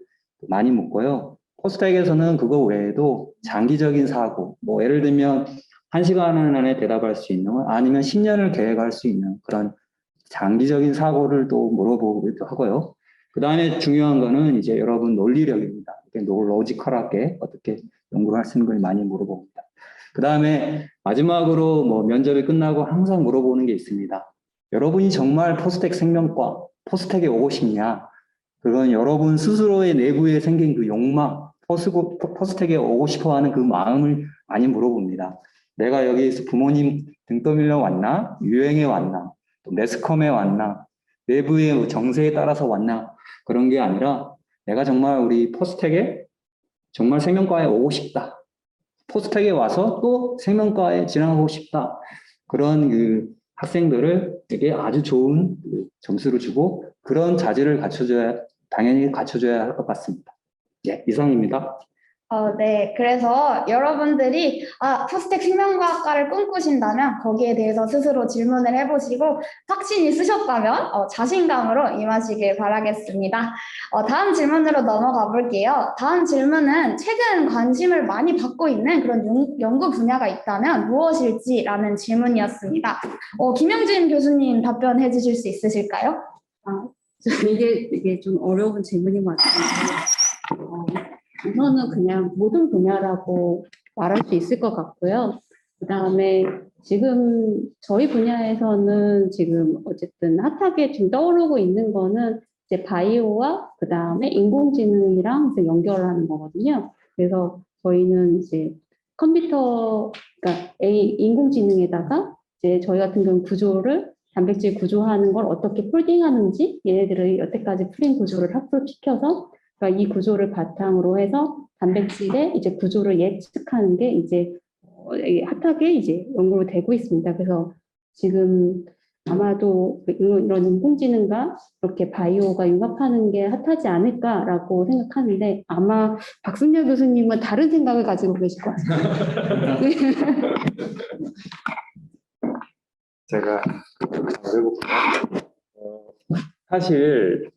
많이 묻고요. 포스텍에서는 그거 외에도 장기적인 사고, 뭐 예를 들면 1시간 안에 대답할 수 있는 거 아니면 10년을 계획할 수 있는 그런 장기적인 사고를 또 물어보기도 하고요. 그 다음에 중요한 거는 이제 여러분 논리력입니다. 로지컬하게 어떻게 연구를 할 수 있는 걸 많이 물어봅니다. 그 다음에 마지막으로 뭐 면접이 끝나고 항상 물어보는 게 있습니다. 여러분이 정말 포스텍 생명과 포스텍에 오고 싶냐? 그건 여러분 스스로의 내부에 생긴 그 욕망, 포스텍에 오고 싶어 하는 그 마음을 많이 물어봅니다. 내가 여기에서 부모님 등 떠밀려 왔나? 유행에 왔나? 또 매스컴에 왔나? 내부의 정세에 따라서 왔나? 그런 게 아니라 내가 정말 우리 포스텍에 정말 생명과에 오고 싶다. 포스텍에 와서 또 생명과에 진학하고 싶다. 그런 그 학생들에게 아주 좋은 그 점수를 주고 그런 자질을 당연히 갖춰줘야 할 것 같습니다. 예, 이상입니다. 네. 그래서 여러분들이 포스텍 생명과학과를 꿈꾸신다면 거기에 대해서 스스로 질문을 해보시고 확신이 쓰셨다면 자신감으로 임하시길 바라겠습니다. 다음 질문으로 넘어가 볼게요. 다음 질문은 최근 관심을 많이 받고 있는 그런 연구 분야가 있다면 무엇일지라는 질문이었습니다. 김영진 교수님 답변해 주실 수 있으실까요? 이게 좀 어려운 질문인 것 같아요. 우선은 그냥 모든 분야라고 말할 수 있을 것 같고요. 그 다음에 지금 저희 분야에서는 지금 어쨌든 핫하게 지금 떠오르고 있는 거는 이제 바이오와 그 다음에 인공지능이랑 이제 연결을 하는 거거든요. 그래서 저희는 이제 컴퓨터, 그러니까 인공지능에다가 이제 저희 같은 경우 단백질 구조하는 걸 어떻게 폴딩하는지 얘네들의 여태까지 풀린 구조를 합숙시켜서 그러니까 이 구조를 바탕으로 해서 단백질의 이제 구조를 예측하는 게 이제 핫하게 이제 연구로 되고 있습니다. 그래서 지금 아마도 이런 인공지능과 이렇게 바이오가 융합하는 게 핫하지 않을까라고 생각하는데 아마 박승열 교수님은 다른 생각을 가지고 계실 것 같아요. 제가 해볼게요. 사실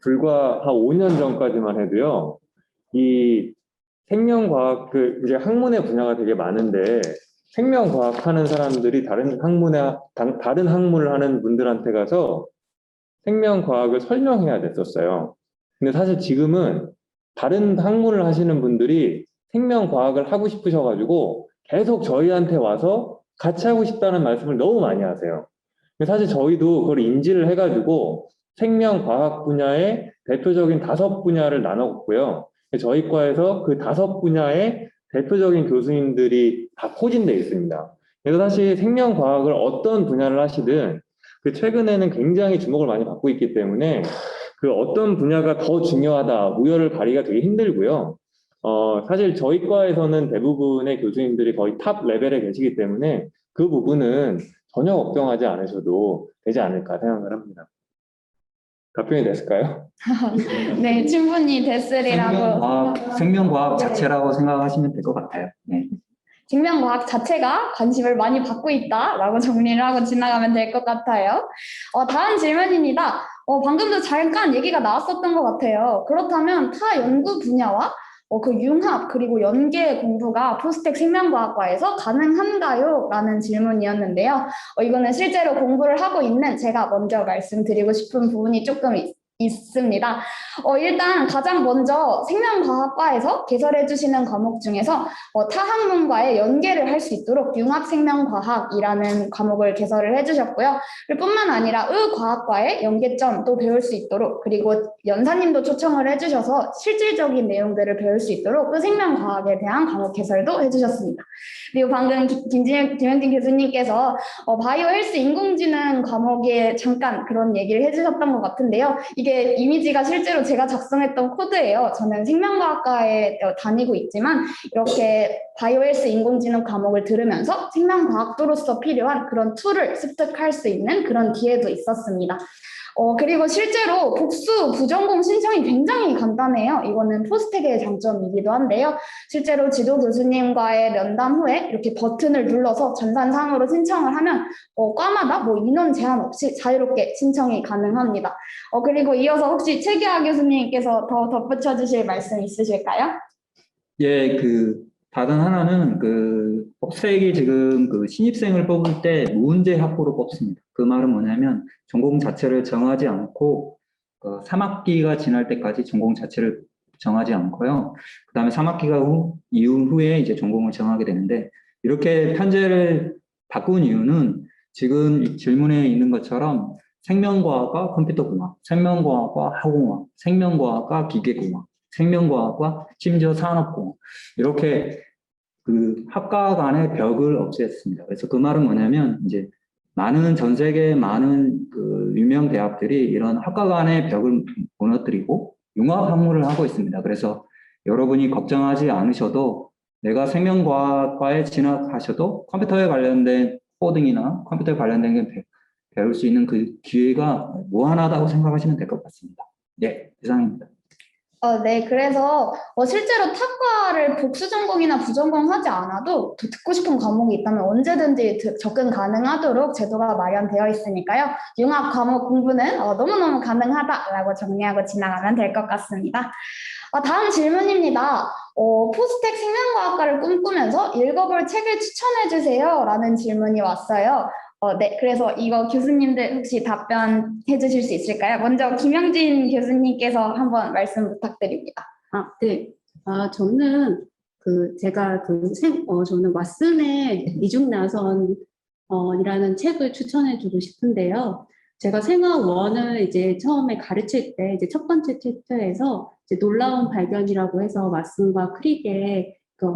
불과 한 5년 전까지만 해도요, 이 생명과학 이제 학문의 분야가 되게 많은데 생명과학 하는 사람들이 다른 학문을 하는 분들한테 가서 생명과학을 설명해야 됐었어요. 근데 사실 지금은 다른 학문을 하시는 분들이 생명과학을 하고 싶으셔가지고 계속 저희한테 와서 같이 하고 싶다는 말씀을 너무 많이 하세요. 근데 사실 저희도 그걸 인지를 해가지고 생명과학 분야의 대표적인 5분야를 나눴고요. 저희 과에서 그 5분야의 대표적인 교수님들이 다 포진되어 있습니다. 그래서 사실 생명과학을 어떤 분야를 하시든 최근에는 굉장히 주목을 많이 받고 있기 때문에 어떤 분야가 더 중요하다, 우열을 가리기가 되게 힘들고요. 사실 저희 과에서는 대부분의 교수님들이 거의 탑 레벨에 계시기 때문에 그 부분은 전혀 걱정하지 않으셔도 되지 않을까 생각을 합니다. 답변이 됐을까요? 네, 충분히 됐으리라고. 생명과학 자체라고 생각하시면 될 것 같아요. 네. 생명과학 자체가 관심을 많이 받고 있다라고 정리를 하고 지나가면 될 것 같아요. 다음 질문입니다. 방금도 잠깐 얘기가 나왔었던 것 같아요. 그렇다면 타 연구 분야와 그 융합 그리고 연계 공부가 포스텍 생명과학과에서 가능한가요? 라는 질문이었는데요. 이거는 실제로 공부를 하고 있는 제가 먼저 말씀드리고 싶은 부분이 조금 있습니다. 일단 가장 먼저 생명과학과에서 개설해 주시는 과목 중에서 타 학문과의 연계를 할 수 있도록 융합생명과학이라는 과목을 개설을 해주셨고요. 뿐만 아니라 의과학과의 연계점도 배울 수 있도록 그리고 연사님도 초청을 해주셔서 실질적인 내용들을 배울 수 있도록 의생명과학에 대한 과목 개설도 해주셨습니다. 그리고 방금 김영진 교수님께서 바이오 헬스 인공지능 과목에 잠깐 그런 얘기를 해주셨던 것 같은데요. 이게 이미지가 실제로 제가 작성했던 코드예요. 저는 생명과학과에 다니고 있지만 이렇게 바이오 헬스 인공지능 과목을 들으면서 생명과학도로서 필요한 그런 툴을 습득할 수 있는 그런 기회도 있었습니다. 그리고 실제로 복수 부전공 신청이 굉장히 간단해요. 이거는 포스텍의 장점이기도 한데요. 실제로 지도 교수님과의 면담 후에 이렇게 버튼을 눌러서 전산상으로 신청을 하면 과마다 인원 제한 없이 자유롭게 신청이 가능합니다. 그리고 이어서 혹시 최기하 교수님께서 더 덧붙여 주실 말씀 있으실까요? 예, 다른 하나는 포스텍이 지금 신입생을 뽑을 때 무문제 학부로 뽑습니다. 그 말은 뭐냐면 전공 자체를 정하지 않고 3학기가 지날 때까지 전공 자체를 정하지 않고요. 그 다음에 3학기가 이후에 이제 전공을 정하게 되는데 이렇게 편제를 바꾼 이유는 지금 질문에 있는 것처럼 생명과학과 컴퓨터공학, 생명과학과 화공학, 생명과학과 기계공학, 생명과학과 심지어 산업공학 이렇게 학과 간의 벽을 없앴습니다. 그래서 그 말은 뭐냐면 이제 전 세계 많은 유명 대학들이 이런 학과 간의 벽을 무너뜨리고 융합 학문을 하고 있습니다. 그래서 여러분이 걱정하지 않으셔도 내가 생명과학과에 진학하셔도 컴퓨터에 관련된 코딩이나 컴퓨터에 관련된 게 배울 수 있는 그 기회가 무한하다고 생각하시면 될 것 같습니다. 네, 이상입니다. 네, 그래서 실제로 탁과를 복수 전공이나 부전공 하지 않아도 더 듣고 싶은 과목이 있다면 언제든지 접근 가능하도록 제도가 마련되어 있으니까요. 융합 과목 공부는 너무너무 가능하다라고 정리하고 지나가면 될 것 같습니다. 다음 질문입니다. 포스텍 생명과학과를 꿈꾸면서 읽어볼 책을 추천해주세요 라는 질문이 왔어요. 네, 그래서 이거 교수님들 혹시 답변해 주실 수 있을까요? 먼저 김영진 교수님께서 한번 말씀 부탁드립니다. 네. 저는 저는 왓슨의 이중나선이라는 책을 추천해주고 싶은데요. 제가 생화원을 이제 처음에 가르칠 때 이제 첫 번째 챕터에서 이제 놀라운 발견이라고 해서 왓슨과 크릭의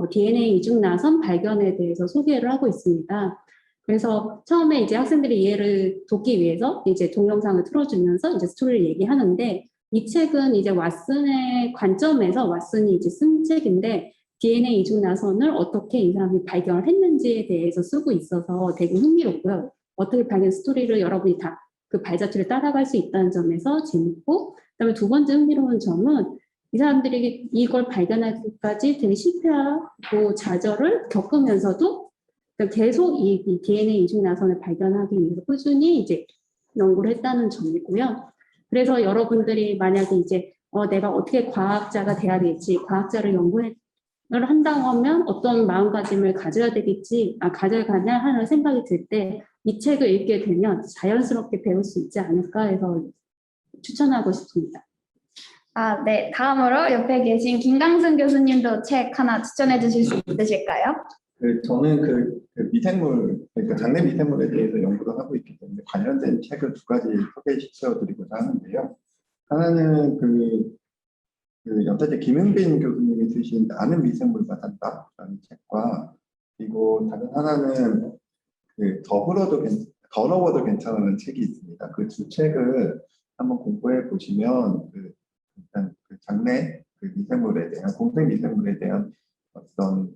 DNA 이중나선 발견에 대해서 소개를 하고 있습니다. 그래서 처음에 이제 학생들이 이해를 돕기 위해서 이제 동영상을 틀어주면서 이제 스토리를 얘기하는데, 이 책은 이제 왓슨의 관점에서 왓슨이 이제 쓴 책인데 DNA 이중나선을 어떻게 이 사람이 발견을 했는지에 대해서 쓰고 있어서 되게 흥미롭고요. 어떻게 발견 스토리를 여러분이 다 그 발자취를 따라갈 수 있다는 점에서 재밌고, 그다음에 두 번째 흥미로운 점은 이 사람들이 이걸 발견하기까지 되게 실패하고 좌절을 겪으면서도 계속 이 DNA 이중나선을 발견하기 위해서 꾸준히 이제 연구를 했다는 점이고요. 그래서 여러분들이 만약에 이제 내가 어떻게 과학자가 돼야 될지, 과학자를 연구를 한다고 하면 어떤 마음가짐을 가져야 가져가냐 하는 생각이 들 때 이 책을 읽게 되면 자연스럽게 배울 수 있지 않을까 해서 추천하고 싶습니다. 네. 다음으로 옆에 계신 김강승 교수님도 책 하나 추천해 주실 수 있으실까요? 저는 미생물, 그러니까 장내 미생물에 대해서 연구를 하고 있기 때문에 관련된 책을 두 가지 소개시켜드리고자 하는데요. 하나는 연세대 김은빈 교수님이 쓰신 나는 미생물과 산다라는 책과, 그리고 다른 하나는 더러워도 괜찮은 책이 있습니다. 그 두 책을 한번 공부해 보시면 일단 장내 미생물에 대한, 공생 미생물에 대한 어떤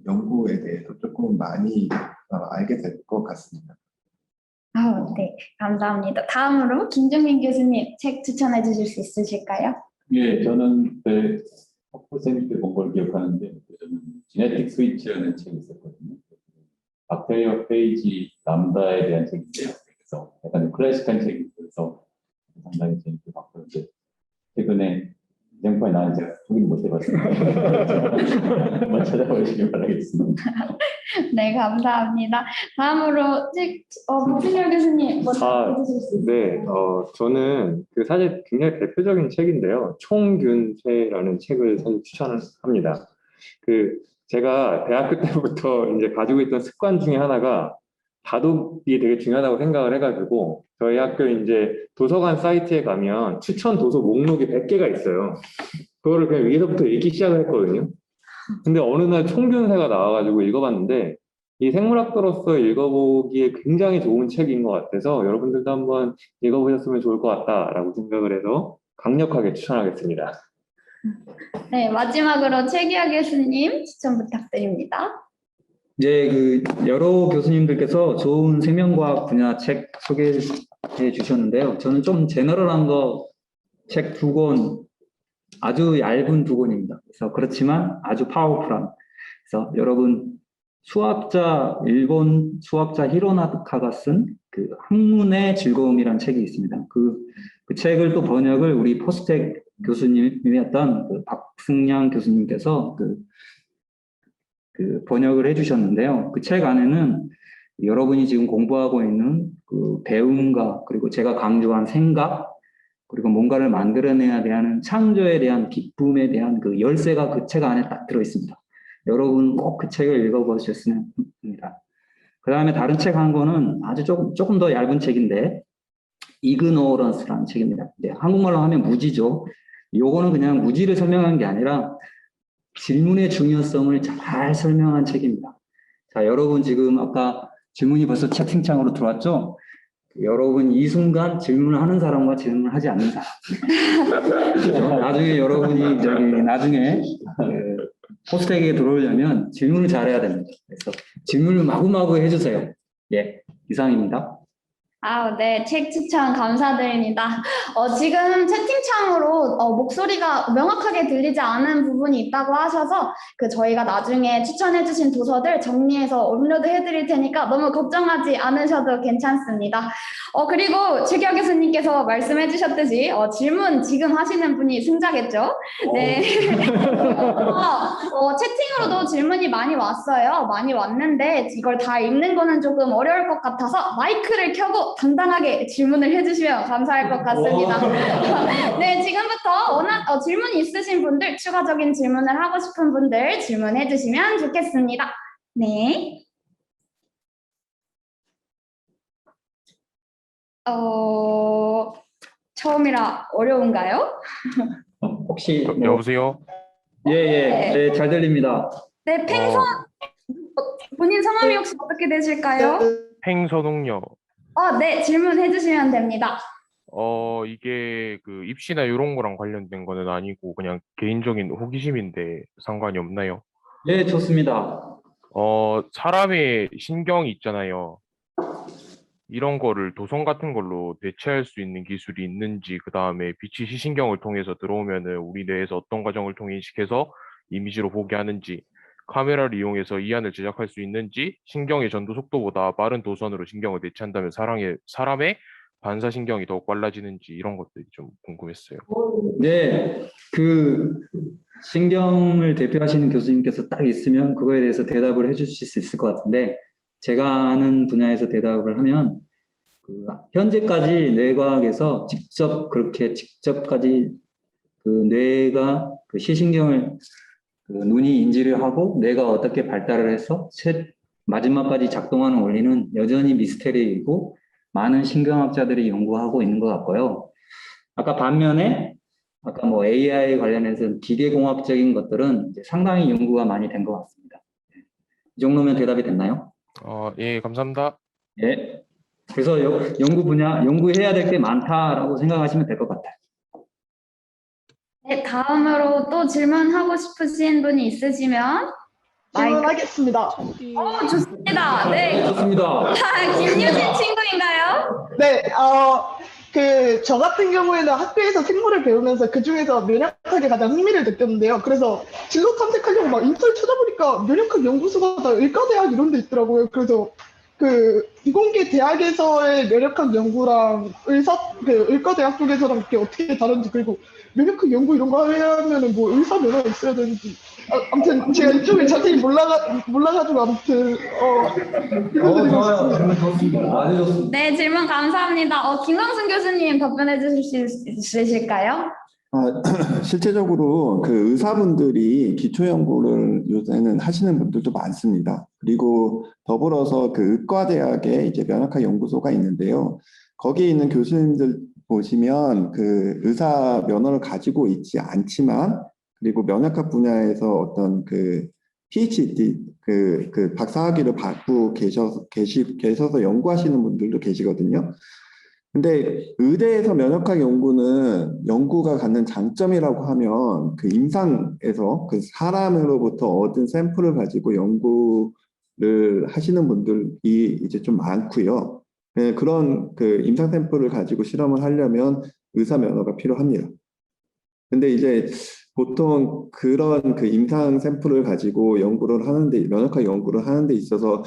연구에 대해서 조금 많이 알게 될 것 같습니다. 네, 감사합니다. 다음으로 김종민 교수님 책 추천해 주실 수 있으실까요? 예, 저는 학부생 때 본 걸 기억하는데, 저는 지네틱 스위치라는 책이 있었거든요. 박테리어 페이지 람다에 대한 책인데요. 그래서 약간 클래식한 책이 있어서 상당히 재밌게 봤고요. 최근에 이정파에 나는 제가 소개를 못 해봤습니다. 한번 찾아보시길 바라겠습니다. 네, 감사합니다. 다음으로 박승열 교수님 먼저 해주실 수 있을까요? 네, 저는 사실 굉장히 대표적인 책인데요. 총균세라는 책을 사실 추천을 합니다. 제가 대학교 때부터 이제 가지고 있던 습관 중에 하나가 다독이 되게 중요하다고 생각을 해가지고, 저희 학교 이제 도서관 사이트에 가면 추천 도서 목록이 100개가 있어요. 그거를 그냥 위에서부터 읽기 시작을 했거든요. 근데 어느 날 총균세가 나와가지고 읽어봤는데, 이 생물학도로서 읽어보기에 굉장히 좋은 책인 것 같아서 여러분들도 한번 읽어보셨으면 좋을 것 같다라고 생각을 해서 강력하게 추천하겠습니다. 네, 마지막으로 최기하 교수님 추천 부탁드립니다. 이제 여러 교수님들께서 좋은 생명과학 분야 책 소개해 주셨는데요. 저는 좀 제너럴한 책 2권, 아주 얇은 2권입니다. 그래서 그렇지만 아주 파워풀한. 그래서 여러분 일본 수학자 히로나카가 쓴 학문의 즐거움이라는 책이 있습니다. 그 책을 또 번역을 우리 포스텍 교수님이었던 박승량 교수님께서 번역을 해주셨는데요. 그 책 안에는 여러분이 지금 공부하고 있는 배움과, 그리고 제가 강조한 생각, 그리고 뭔가를 만들어내야 되는 창조에 대한 기쁨에 대한 열쇠가 그 책 안에 딱 들어있습니다. 여러분 꼭 그 책을 읽어보셨으면 합니다. 그 다음에 다른 책 한 권은 아주 조금 더 얇은 책인데, 이그노런스라는 책입니다. 네, 한국말로 하면 무지죠. 요거는 그냥 무지를 설명한 게 아니라 질문의 중요성을 잘 설명한 책입니다. 자, 여러분 지금 아까 질문이 벌써 채팅창으로 들어왔죠? 여러분 이 순간 질문을 하는 사람과 질문을 하지 않는 사람. 나중에 여러분이 나중에 포스텍에 들어오려면 질문을 잘해야 됩니다. 그래서 질문을 마구마구 해주세요. 예, 이상입니다. 네, 책 추천 감사드립니다. 지금 채팅창으로 목소리가 명확하게 들리지 않은 부분이 있다고 하셔서 저희가 나중에 추천해주신 도서들 정리해서 업로드해드릴 테니까 너무 걱정하지 않으셔도 괜찮습니다. 그리고 최기혁 교수님께서 말씀해주셨듯이 질문 지금 하시는 분이 승자겠죠? 네. 채팅으로도 질문이 많이 왔어요. 많이 왔는데 이걸 다 읽는 거는 조금 어려울 것 같아서 마이크를 켜고 당당하게 질문을 해주시면 감사할 것 같습니다. 네, 지금부터 질문이 있으신 분들, 추가적인 질문을 하고 싶은 분들 질문해 주시면 좋겠습니다. 네. 처음이라 어려운가요? 혹시 여보세요? 네, 잘 들립니다. 네, 팽선 본인 성함이 혹시 어떻게 되실까요? 팽선홍요. 네, 질문해 주시면 됩니다. 이게 그 입시나 이런 거랑 관련된 거는 아니고 그냥 개인적인 호기심인데 상관이 없나요? 예, 좋습니다. 사람의 신경이 있잖아요. 이런 거를 도성 같은 걸로 대체할 수 있는 기술이 있는지, 그 다음에 빛이 시신경을 통해서 들어오면은 우리 뇌에서 어떤 과정을 통해 인식해서 이미지로 보게 하는지, 카메라를 이용해서 이안을 제작할 수 있는지, 신경의 전도 속도보다 빠른 도선으로 신경을 대체한다면 사람의 반사신경이 더욱 빨라지는지, 이런 것들이 좀 궁금했어요. 네, 그 신경을 대표하시는 교수님께서 딱 있으면 그거에 대해서 대답을 해주실 수 있을 것 같은데, 제가 아는 분야에서 대답을 하면 현재까지 뇌과학에서 직접까지 뇌가 시신경을 눈이 인지를 하고 뇌가 어떻게 발달을 해서 마지막까지 작동하는 원리는 여전히 미스테리이고 많은 신경학자들이 연구하고 있는 것 같고요. 반면에 AI 관련해서 기계공학적인 것들은 이제 상당히 연구가 많이 된 것 같습니다. 이 정도면 대답이 됐나요? 예, 감사합니다. 예. 그래서 연구해야 될 게 많다라고 생각하시면 될 것 같아요. 다음으로 또 질문하고 싶으신 분이 있으시면 질문하겠습니다. 좋습니다. 네. 좋습니다. 김유진 친구인가요? 네, 저 같은 경우에는 학교에서 생물을 배우면서 그 중에서 면역학에 가장 흥미를 느꼈는데요. 그래서 진로 탐색하려고 막 인터넷 찾아보니까 면역학 연구소가 다 의과대학 이런 데 있더라고요. 그래서 비공개 대학에서의 면역학 연구랑 의과대학 쪽에서랑 그게 어떻게 다른지, 그리고 면역학 연구 이런 거 하려면은 뭐 의사 면허가 있어야 되는지, 아무튼 제가 이쪽에 자세히 몰라가지고 아무튼 네, 질문 감사합니다. 김광순 교수님 답변해 주실 수 있으실까요? 실제적으로 그 의사분들이 기초 연구를 요새는 하시는 분들도 많습니다. 그리고 더불어서 그 의과대학에 이제 면역학 연구소가 있는데요. 거기에 있는 교수님들 보시면 그 의사 면허를 가지고 있지 않지만, 그리고 면역학 분야에서 어떤 그 PhD 그 박사학위를 받고 계셔서 연구하시는 분들도 계시거든요. 근데 의대에서 면역학 연구가 갖는 장점이라고 하면 그 임상에서 그 사람으로부터 얻은 샘플을 가지고 연구를 하시는 분들이 이제 좀 많고요. 그런 그 임상 샘플을 가지고 실험을 하려면 의사 면허가 필요합니다. 근데 이제 보통 그런 그 임상 샘플을 가지고 면역학 연구를 하는 데 있어서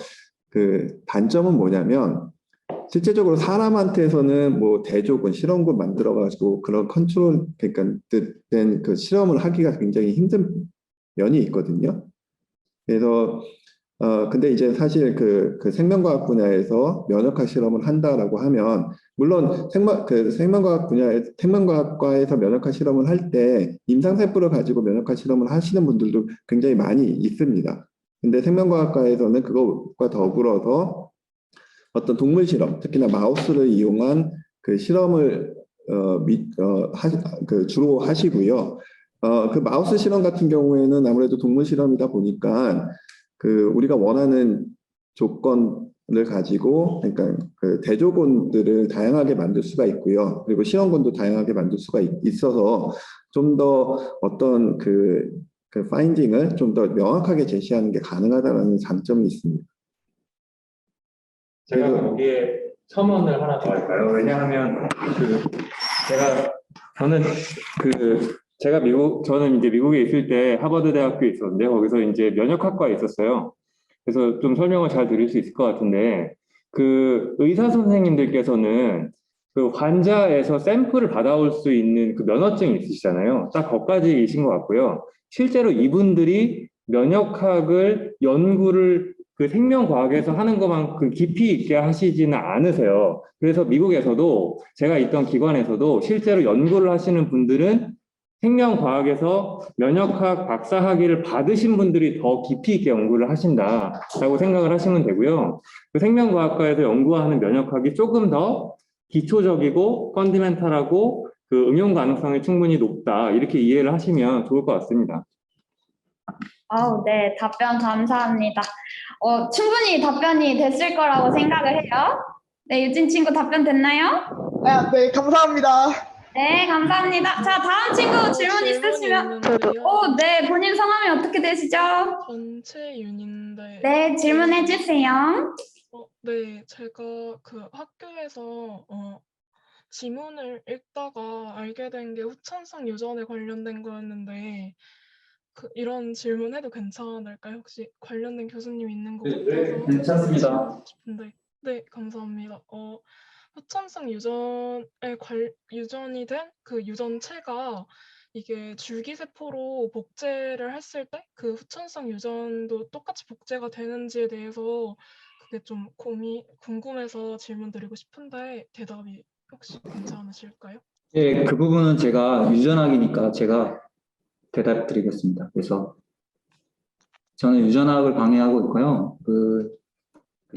그 단점은 뭐냐면, 실제적으로 사람한테서는 뭐 대조군, 실험군 만들어가지고 그런 그러니까 된 그 실험을 하기가 굉장히 힘든 면이 있거든요. 그래서 근데 이제 사실 그 생명과학 분야에서 면역학 실험을 한다라고 하면, 물론 생명과학과에서 면역학 실험을 할 때 임상 샘플을 가지고 면역학 실험을 하시는 분들도 굉장히 많이 있습니다. 근데 생명과학과에서는 그것과 더불어서 어떤 동물 실험, 특히나 마우스를 이용한 그 실험을 주로 하시고요. 그 마우스 실험 같은 경우에는 아무래도 동물 실험이다 보니까 우리가 원하는 조건을 가지고, 그러니까 그 대조군들을 다양하게 만들 수가 있고요. 그리고 실험군도 다양하게 만들 수가 있어서 좀 더 어떤 그 그 파인딩을 좀 더 명확하게 제시하는 게 가능하다는 장점이 있습니다. 제가 거기에 첨언을 하나 더 할까요? 왜냐하면 저는 이제 미국에 있을 때 하버드 대학교에 있었는데 거기서 이제 면역학과에 있었어요. 그래서 좀 설명을 잘 드릴 수 있을 것 같은데 그 의사 선생님들께서는 그 환자에서 샘플을 받아올 수 있는 그 면허증이 있으시잖아요. 딱 거기까지이신 것 같고요. 실제로 이분들이 면역학을 연구를 그 생명과학에서 하는 것만큼 깊이 있게 하시지는 않으세요. 그래서 미국에서도 제가 있던 기관에서도 실제로 연구를 하시는 분들은 생명과학에서 면역학 박사학위를 받으신 분들이 더 깊이 있게 연구를 하신다라고 생각을 하시면 되고요. 그 생명과학과에서 연구하는 면역학이 조금 더 기초적이고 펀디멘탈하고 그 응용 가능성이 충분히 높다 이렇게 이해를 하시면 좋을 것 같습니다. 네, 답변 감사합니다. 충분히 답변이 됐을 거라고 생각을 해요. 네, 유진 친구 답변 됐나요? 네, 감사합니다. 네, 감사합니다. 자, 다음 친구 질문 있으시면. 네, 본인 성함이 어떻게 되시죠? 전채윤인데. 네, 질문해 주세요. 네, 제가 그 학교에서 지문을 읽다가 알게 된 게 후천성 유전에 관련된 거였는데 이런 질문해도 괜찮을까요? 혹시 관련된 교수님 있는 것 같아서. 네, 괜찮습니다. 싶은데. 네, 감사합니다. 후천성 유전이 된 그 유전체가 이게 줄기세포로 복제를 했을 때 그 후천성 유전도 똑같이 복제가 되는지에 대해서 그게 좀 궁금해서 질문드리고 싶은데 대답이 혹시 괜찮으실까요? 예, 그 부분은 제가 유전학이니까 제가 대답 드리겠습니다. 그래서 저는 유전학을 강의하고 있고요.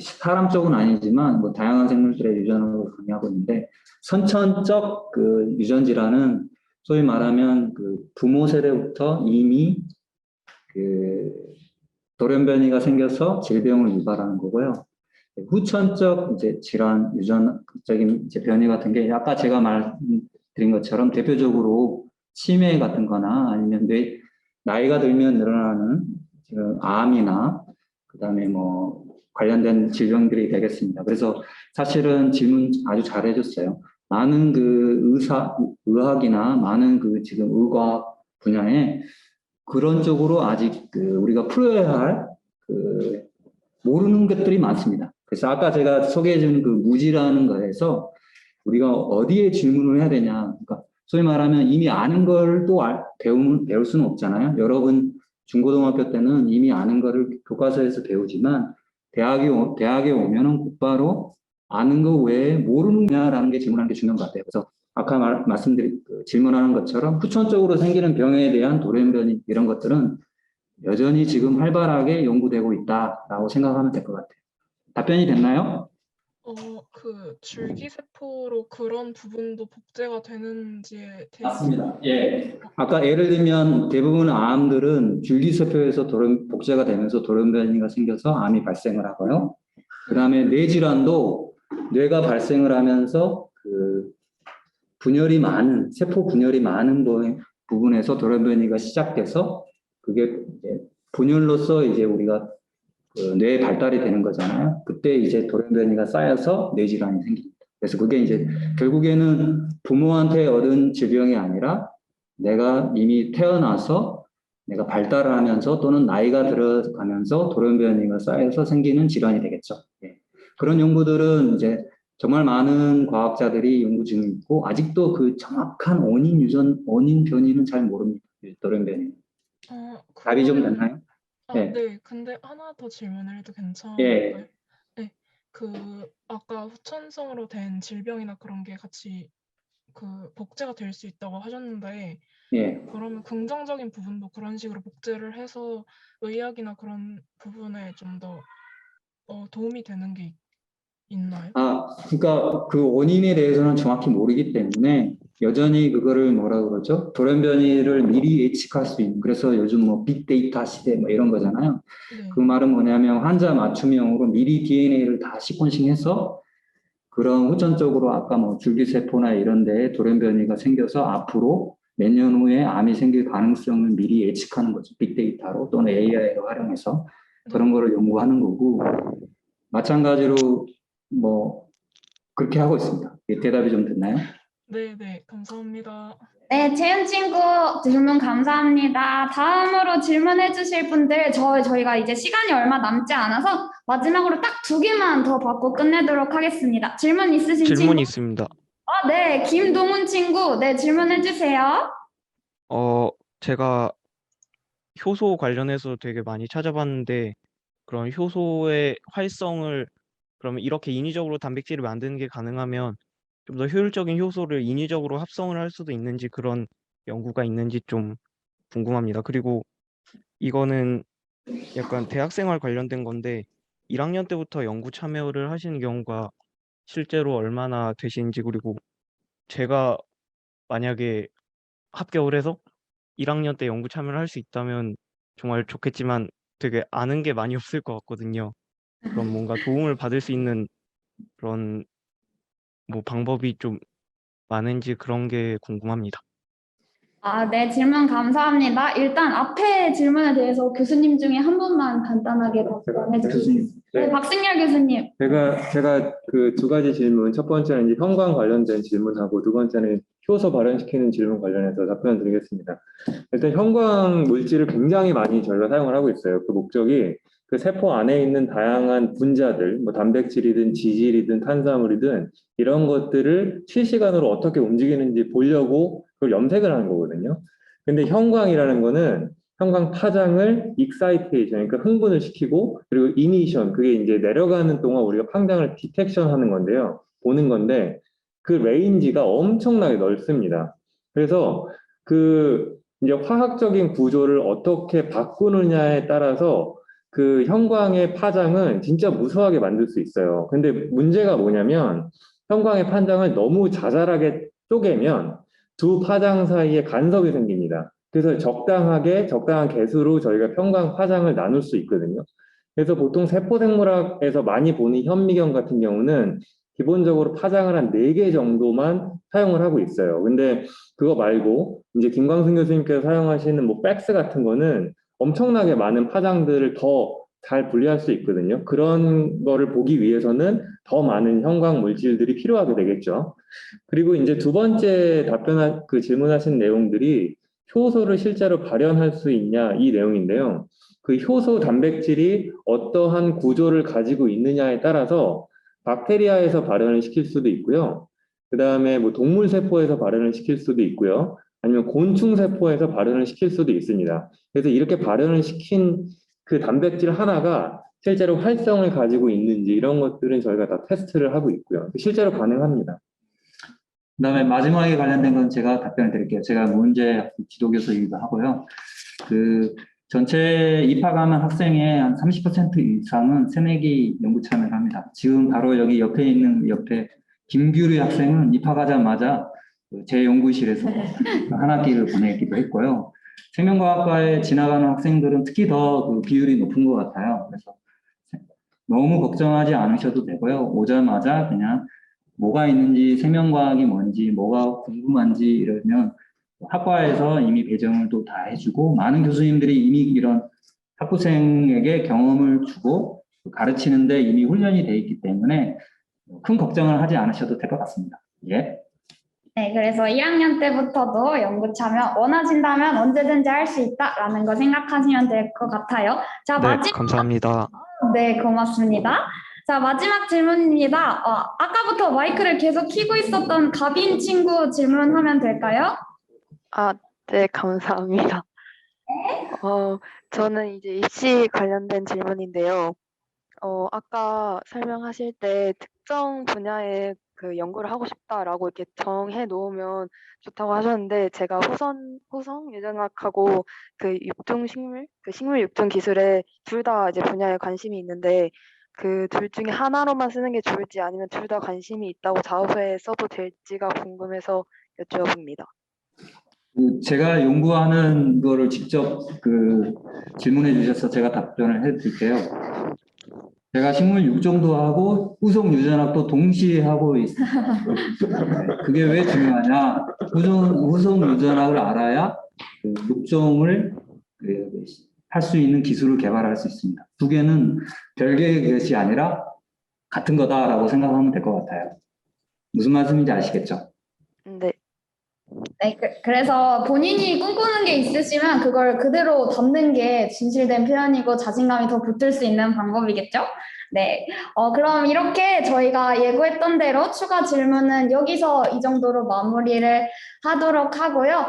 사람 쪽은 아니지만 뭐 다양한 생물들의 유전학을 강의하고 있는데 선천적 그 유전 질환은 소위 말하면 그 부모 세대부터 이미 그 돌연변이가 생겨서 질병을 유발하는 거고요. 후천적 이제 질환, 유전적인 이제 변이 같은 게 아까 제가 말드린 것처럼 대표적으로 치매 같은 거나 아니면 나이가 들면 늘어나는 지금 암이나 그다음에 뭐 관련된 질병들이 되겠습니다. 그래서 사실은 질문 아주 잘 해줬어요. 많은 그 의학이나 많은 그 지금 의과학 분야에 그런 쪽으로 아직 그 우리가 풀어야 할 그 모르는 것들이 많습니다. 그래서 아까 제가 소개해준 그 무지라는 거에서 우리가 어디에 질문을 해야 되냐. 그러니까 소위 말하면 이미 아는 걸 또 배울 수는 없잖아요. 여러분 중고등학교 때는 이미 아는 거를 교과서에서 배우지만 대학에 오면은 곧바로 아는 거 외에 모르느냐라는 게 질문하는 게 중요한 것 같아요. 그래서 아까 말씀드린 질문하는 것처럼 후천적으로 생기는 병에 대한 돌연변이 이런 것들은 여전히 지금 활발하게 연구되고 있다라고 생각하면 될 것 같아요. 답변이 됐나요? 그 줄기세포로 그런 부분도 복제가 되는지에 대해서. 맞습니다. 예. 아까 예를 들면 대부분 암들은 줄기세포에서 복제가 되면서 돌연변이가 생겨서 암이 발생을 하고요. 그 다음에 뇌질환도 뇌가 발생을 하면서 그 세포 분열이 많은 부분에서 돌연변이가 시작돼서 그게 이제 분열로서 이제 우리가 그 뇌 발달이 되는 거잖아요. 그때 이제 돌연변이가 쌓여서 뇌질환이 생깁니다. 그래서 그게 이제 결국에는 부모한테 얻은 질병이 아니라 내가 이미 태어나서 내가 발달을 하면서 또는 나이가 들어가면서 돌연변이가 쌓여서 생기는 질환이 되겠죠. 예. 그런 연구들은 이제 정말 많은 과학자들이 연구 중에 있고 아직도 그 정확한 원인 변이는 잘 모릅니다. 돌연변이. 답이 좀 됐나요? 네. 네. 근데 하나 더 질문을 해도 괜찮을까요? 예. 네. 아까 후천성으로 된 질병이나 그런 게 같이 복제가 될 수 있다고 하셨는데 예. 그러면 긍정적인 부분도 그런 식으로 복제를 해서 의학이나 그런 부분에 좀 더 도움이 되는 게 있나요? 그러니까 그 원인에 대해서는 정확히 모르기 때문에 여전히 그거를 뭐라 그러죠? 돌연변이를 미리 예측할 수 있는. 그래서 요즘 뭐 빅데이터 시대 뭐 이런 거잖아요. 그 말은 뭐냐면 환자 맞춤형으로 미리 DNA를 다 시퀀싱해서 그런 후천적으로 아까 뭐 줄기세포나 이런 데에 돌연변이가 생겨서 앞으로 몇 년 후에 암이 생길 가능성을 미리 예측하는 거죠. 빅데이터로 또는 AI를 활용해서 그런 거를 연구하는 거고, 마찬가지로 뭐 그렇게 하고 있습니다. 대답이 좀 됐나요? 네, 감사합니다. 네, 채은 친구 질문 감사합니다. 다음으로 질문해 주실 분들 저희가 이제 시간이 얼마 남지 않아서 마지막으로 딱 2개만 더 받고 끝내도록 하겠습니다. 질문 있으신 친구? 질문이 있습니다. 네, 김동훈 친구, 네, 질문해 주세요. 제가 효소 관련해서 되게 많이 찾아봤는데 그런 효소의 활성을 그러면 이렇게 인위적으로 단백질을 만드는 게 가능하면 좀 더 효율적인 효소를 인위적으로 합성을 할 수도 있는지 그런 연구가 있는지 좀 궁금합니다. 그리고 이거는 약간 대학생활 관련된 건데 1학년 때부터 연구 참여를 하시는 경우가 실제로 얼마나 되시는지, 그리고 제가 만약에 합격을 해서 1학년 때 연구 참여를 할 수 있다면 정말 좋겠지만 되게 아는 게 많이 없을 것 같거든요. 그럼 뭔가 도움을 받을 수 있는 그런 뭐 방법이 좀 많은지 그런 게 궁금합니다. 네, 질문 감사합니다. 일단 앞에 질문에 대해서 교수님 중에 한 분만 간단하게 답변해 주세요. 네, 박승열 교수님. 제가 그 2가지 질문, 첫 번째는 이제 형광 관련된 질문하고 두 번째는 효소 발현시키는 질문 관련해서 답변을 드리겠습니다. 일단 형광 물질을 굉장히 많이 저희가 사용을 하고 있어요. 그 목적이 그 세포 안에 있는 다양한 분자들, 뭐 단백질이든 지질이든 탄수화물이든 이런 것들을 실시간으로 어떻게 움직이는지 보려고 그걸 염색을 하는 거거든요. 근데 형광이라는 거는 형광 파장을 익사이테이션, 그러니까 흥분을 시키고, 그리고 이미션, 그게 이제 내려가는 동안 우리가 팡장을 디텍션 하는 건데요. 보는 건데, 그 레인지가 엄청나게 넓습니다. 그래서 그 이제 화학적인 구조를 어떻게 바꾸느냐에 따라서 그 형광의 파장은 진짜 무수하게 만들 수 있어요. 근데 문제가 뭐냐면 형광의 파장을 너무 자잘하게 쪼개면 두 파장 사이에 간섭이 생깁니다. 그래서 적당한 개수로 저희가 형광 파장을 나눌 수 있거든요. 그래서 보통 세포생물학에서 많이 보는 현미경 같은 경우는 기본적으로 파장을 한 4개 정도만 사용을 하고 있어요. 근데 그거 말고 이제 김광순 교수님께서 사용하시는 뭐 백스 같은 거는 엄청나게 많은 파장들을 더 잘 분리할 수 있거든요. 그런 거를 보기 위해서는 더 많은 형광 물질들이 필요하게 되겠죠. 그리고 이제 두 번째 질문하신 내용들이 효소를 실제로 발현할 수 있냐, 이 내용인데요. 그 효소 단백질이 어떠한 구조를 가지고 있느냐에 따라서 박테리아에서 발현을 시킬 수도 있고요. 그 다음에 뭐 동물 세포에서 발현을 시킬 수도 있고요. 아니면 곤충 세포에서 발현을 시킬 수도 있습니다. 그래서 이렇게 발현을 시킨 그 단백질 하나가 실제로 활성을 가지고 있는지 이런 것들은 저희가 다 테스트를 하고 있고요. 실제로 가능합니다. 그다음에 마지막에 관련된 건 제가 답변을 드릴게요. 제가 문제 지도교수이기도 하고요. 그 전체 입학하는 학생의 한 30% 이상은 새내기 연구 참여를 합니다. 지금 바로 여기 옆에 김규리 학생은 입학하자마자 제 연구실에서 한 학기를 보내기도 했고요. 생명과학과에 지나가는 학생들은 특히 더 그 비율이 높은 것 같아요. 그래서 너무 걱정하지 않으셔도 되고요. 오자마자 그냥 뭐가 있는지, 생명과학이 뭔지, 뭐가 궁금한지 이러면 학과에서 이미 배정을 또 다 해주고, 많은 교수님들이 이미 이런 학부생에게 경험을 주고 가르치는데 이미 훈련이 돼 있기 때문에 큰 걱정을 하지 않으셔도 될 것 같습니다. 예. 네, 그래서 1학년 때부터도 연구 참여 원하신다면 언제든지 할 수 있다라는 거 생각하시면 될 것 같아요. 자, 네, 감사합니다. 네, 고맙습니다. 자, 마지막 질문입니다. 아까부터 마이크를 계속 켜고 있었던 가빈 친구 질문하면 될까요? 네, 감사합니다. 저는 이제 입시 관련된 질문인데요. 아까 설명하실 때 특정 분야에 그 연구를 하고 싶다라고 이렇게 정해 놓으면 좋다고 하셨는데, 제가 호성 유전학하고 그 육중식물, 그 식물 육중 기술에 둘 다 이제 분야에 관심이 있는데, 그 둘 중에 하나로만 쓰는 게 좋을지 아니면 둘 다 관심이 있다고 자소서에 써도 될지가 궁금해서 여쭤봅니다. 제가 연구하는 거를 직접 질문해 주셔서 제가 답변을 해드릴게요. 제가 식물 육종도 하고 후속 유전학도 동시에 하고 있습니다. 그게 왜 중요하냐? 후속 유전학을 알아야 그 육종을 할 수 있는 기술을 개발할 수 있습니다. 두 개는 별개의 것이 아니라 같은 거다라고 생각하면 될 것 같아요. 무슨 말씀인지 아시겠죠? 네. 네, 그래서 본인이 꿈꾸는 게 있으시면 그걸 그대로 담는 게 진실된 표현이고 자신감이 더 붙을 수 있는 방법이겠죠? 네, 그럼 이렇게 저희가 예고했던 대로 추가 질문은 여기서 이 정도로 마무리를 하도록 하고요.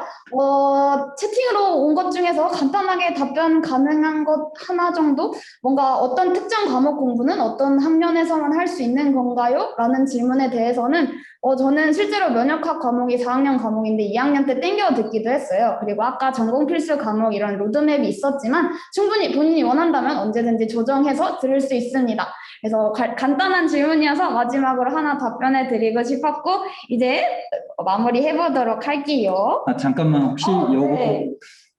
채팅으로 온 것 중에서 간단하게 답변 가능한 것 하나 정도? 뭔가 어떤 특정 과목 공부는 어떤 학년에서만 할 수 있는 건가요? 라는 질문에 대해서는 저는 실제로 면역학 과목이 4학년 과목인데 2학년 때 땡겨 듣기도 했어요. 그리고 아까 전공 필수 과목 이런 로드맵이 있었지만 충분히 본인이 원한다면 언제든지 조정해서 들을 수 있습니다. 그래서 간단한 질문이어서 마지막으로 하나 답변해 드리고 싶었고 이제 마무리해 보도록 할게요. 잠깐만 혹시 요거 네.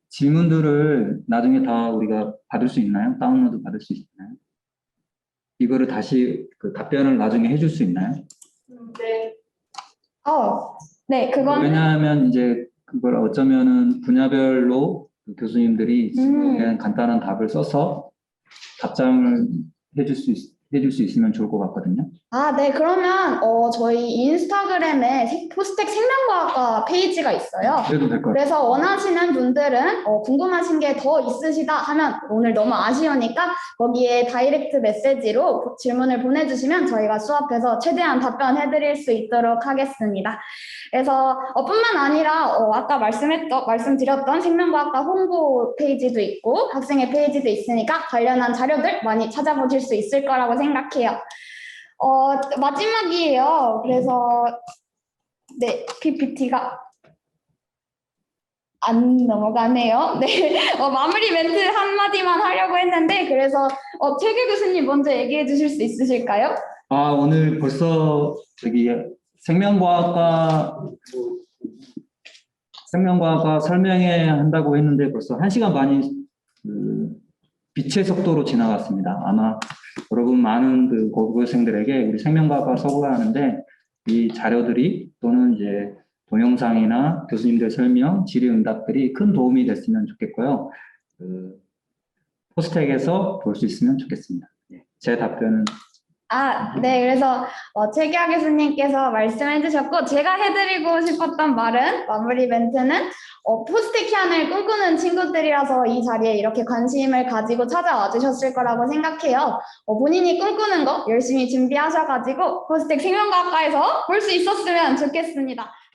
질문들을 나중에 다 우리가 받을 수 있나요? 다운로드 받을 수 있나요? 이거를 다시 그 답변을 나중에 해줄 수 있나요? 네. 네, 그건 왜냐하면 이제 그걸 어쩌면은 분야별로 그 교수님들이 질문에 간단한 답을 써서 답장을 해줄 수 있으면 좋을 것 같거든요. 네, 그러면 저희 인스타그램에 포스텍 생명과학과 페이지가 있어요. 그래도 될 것 같아요. 그래서 원하시는 분들은 궁금하신 게 더 있으시다 하면 오늘 너무 아쉬우니까 거기에 다이렉트 메시지로 질문을 보내주시면 저희가 수업해서 최대한 답변해드릴 수 있도록 하겠습니다. 그래서 뿐만 아니라 아까 말씀드렸던 생명과학과 홍보 페이지도 있고 학생의 페이지도 있으니까 관련한 자료들 많이 찾아보실 수 있을 거라고 생각해요. 마지막이에요. 그래서 네, PPT가 안 넘어가네요. 네, 마무리 멘트 한마디만 하려고 했는데 그래서 최규 교수님 먼저 얘기해 주실 수 있으실까요? 오늘 벌써 저기 생명과학과 설명회 한다고 했는데 벌써 1시간 반이 빛의 속도로 지나갔습니다. 아마 여러분 많은 그 고교생들에게 우리 생명과학과 서구하는데 이 자료들이 또는 이제 동영상이나 교수님들 설명, 질의응답들이 큰 도움이 됐으면 좋겠고요. 포스텍에서 볼 수 있으면 좋겠습니다. 제 답변은 네, 그래서 최기하 교수님께서 말씀해 주셨고 제가 해드리고 싶었던 말은 마무리 멘트는 포스테키안을 꿈꾸는 친구들이라서 이 자리에 이렇게 관심을 가지고 찾아와 주셨을 거라고 생각해요. 본인이 꿈꾸는 거 열심히 준비하셔가지고 포스텍 생명과학과에서 볼 수 있었으면 좋겠습니다.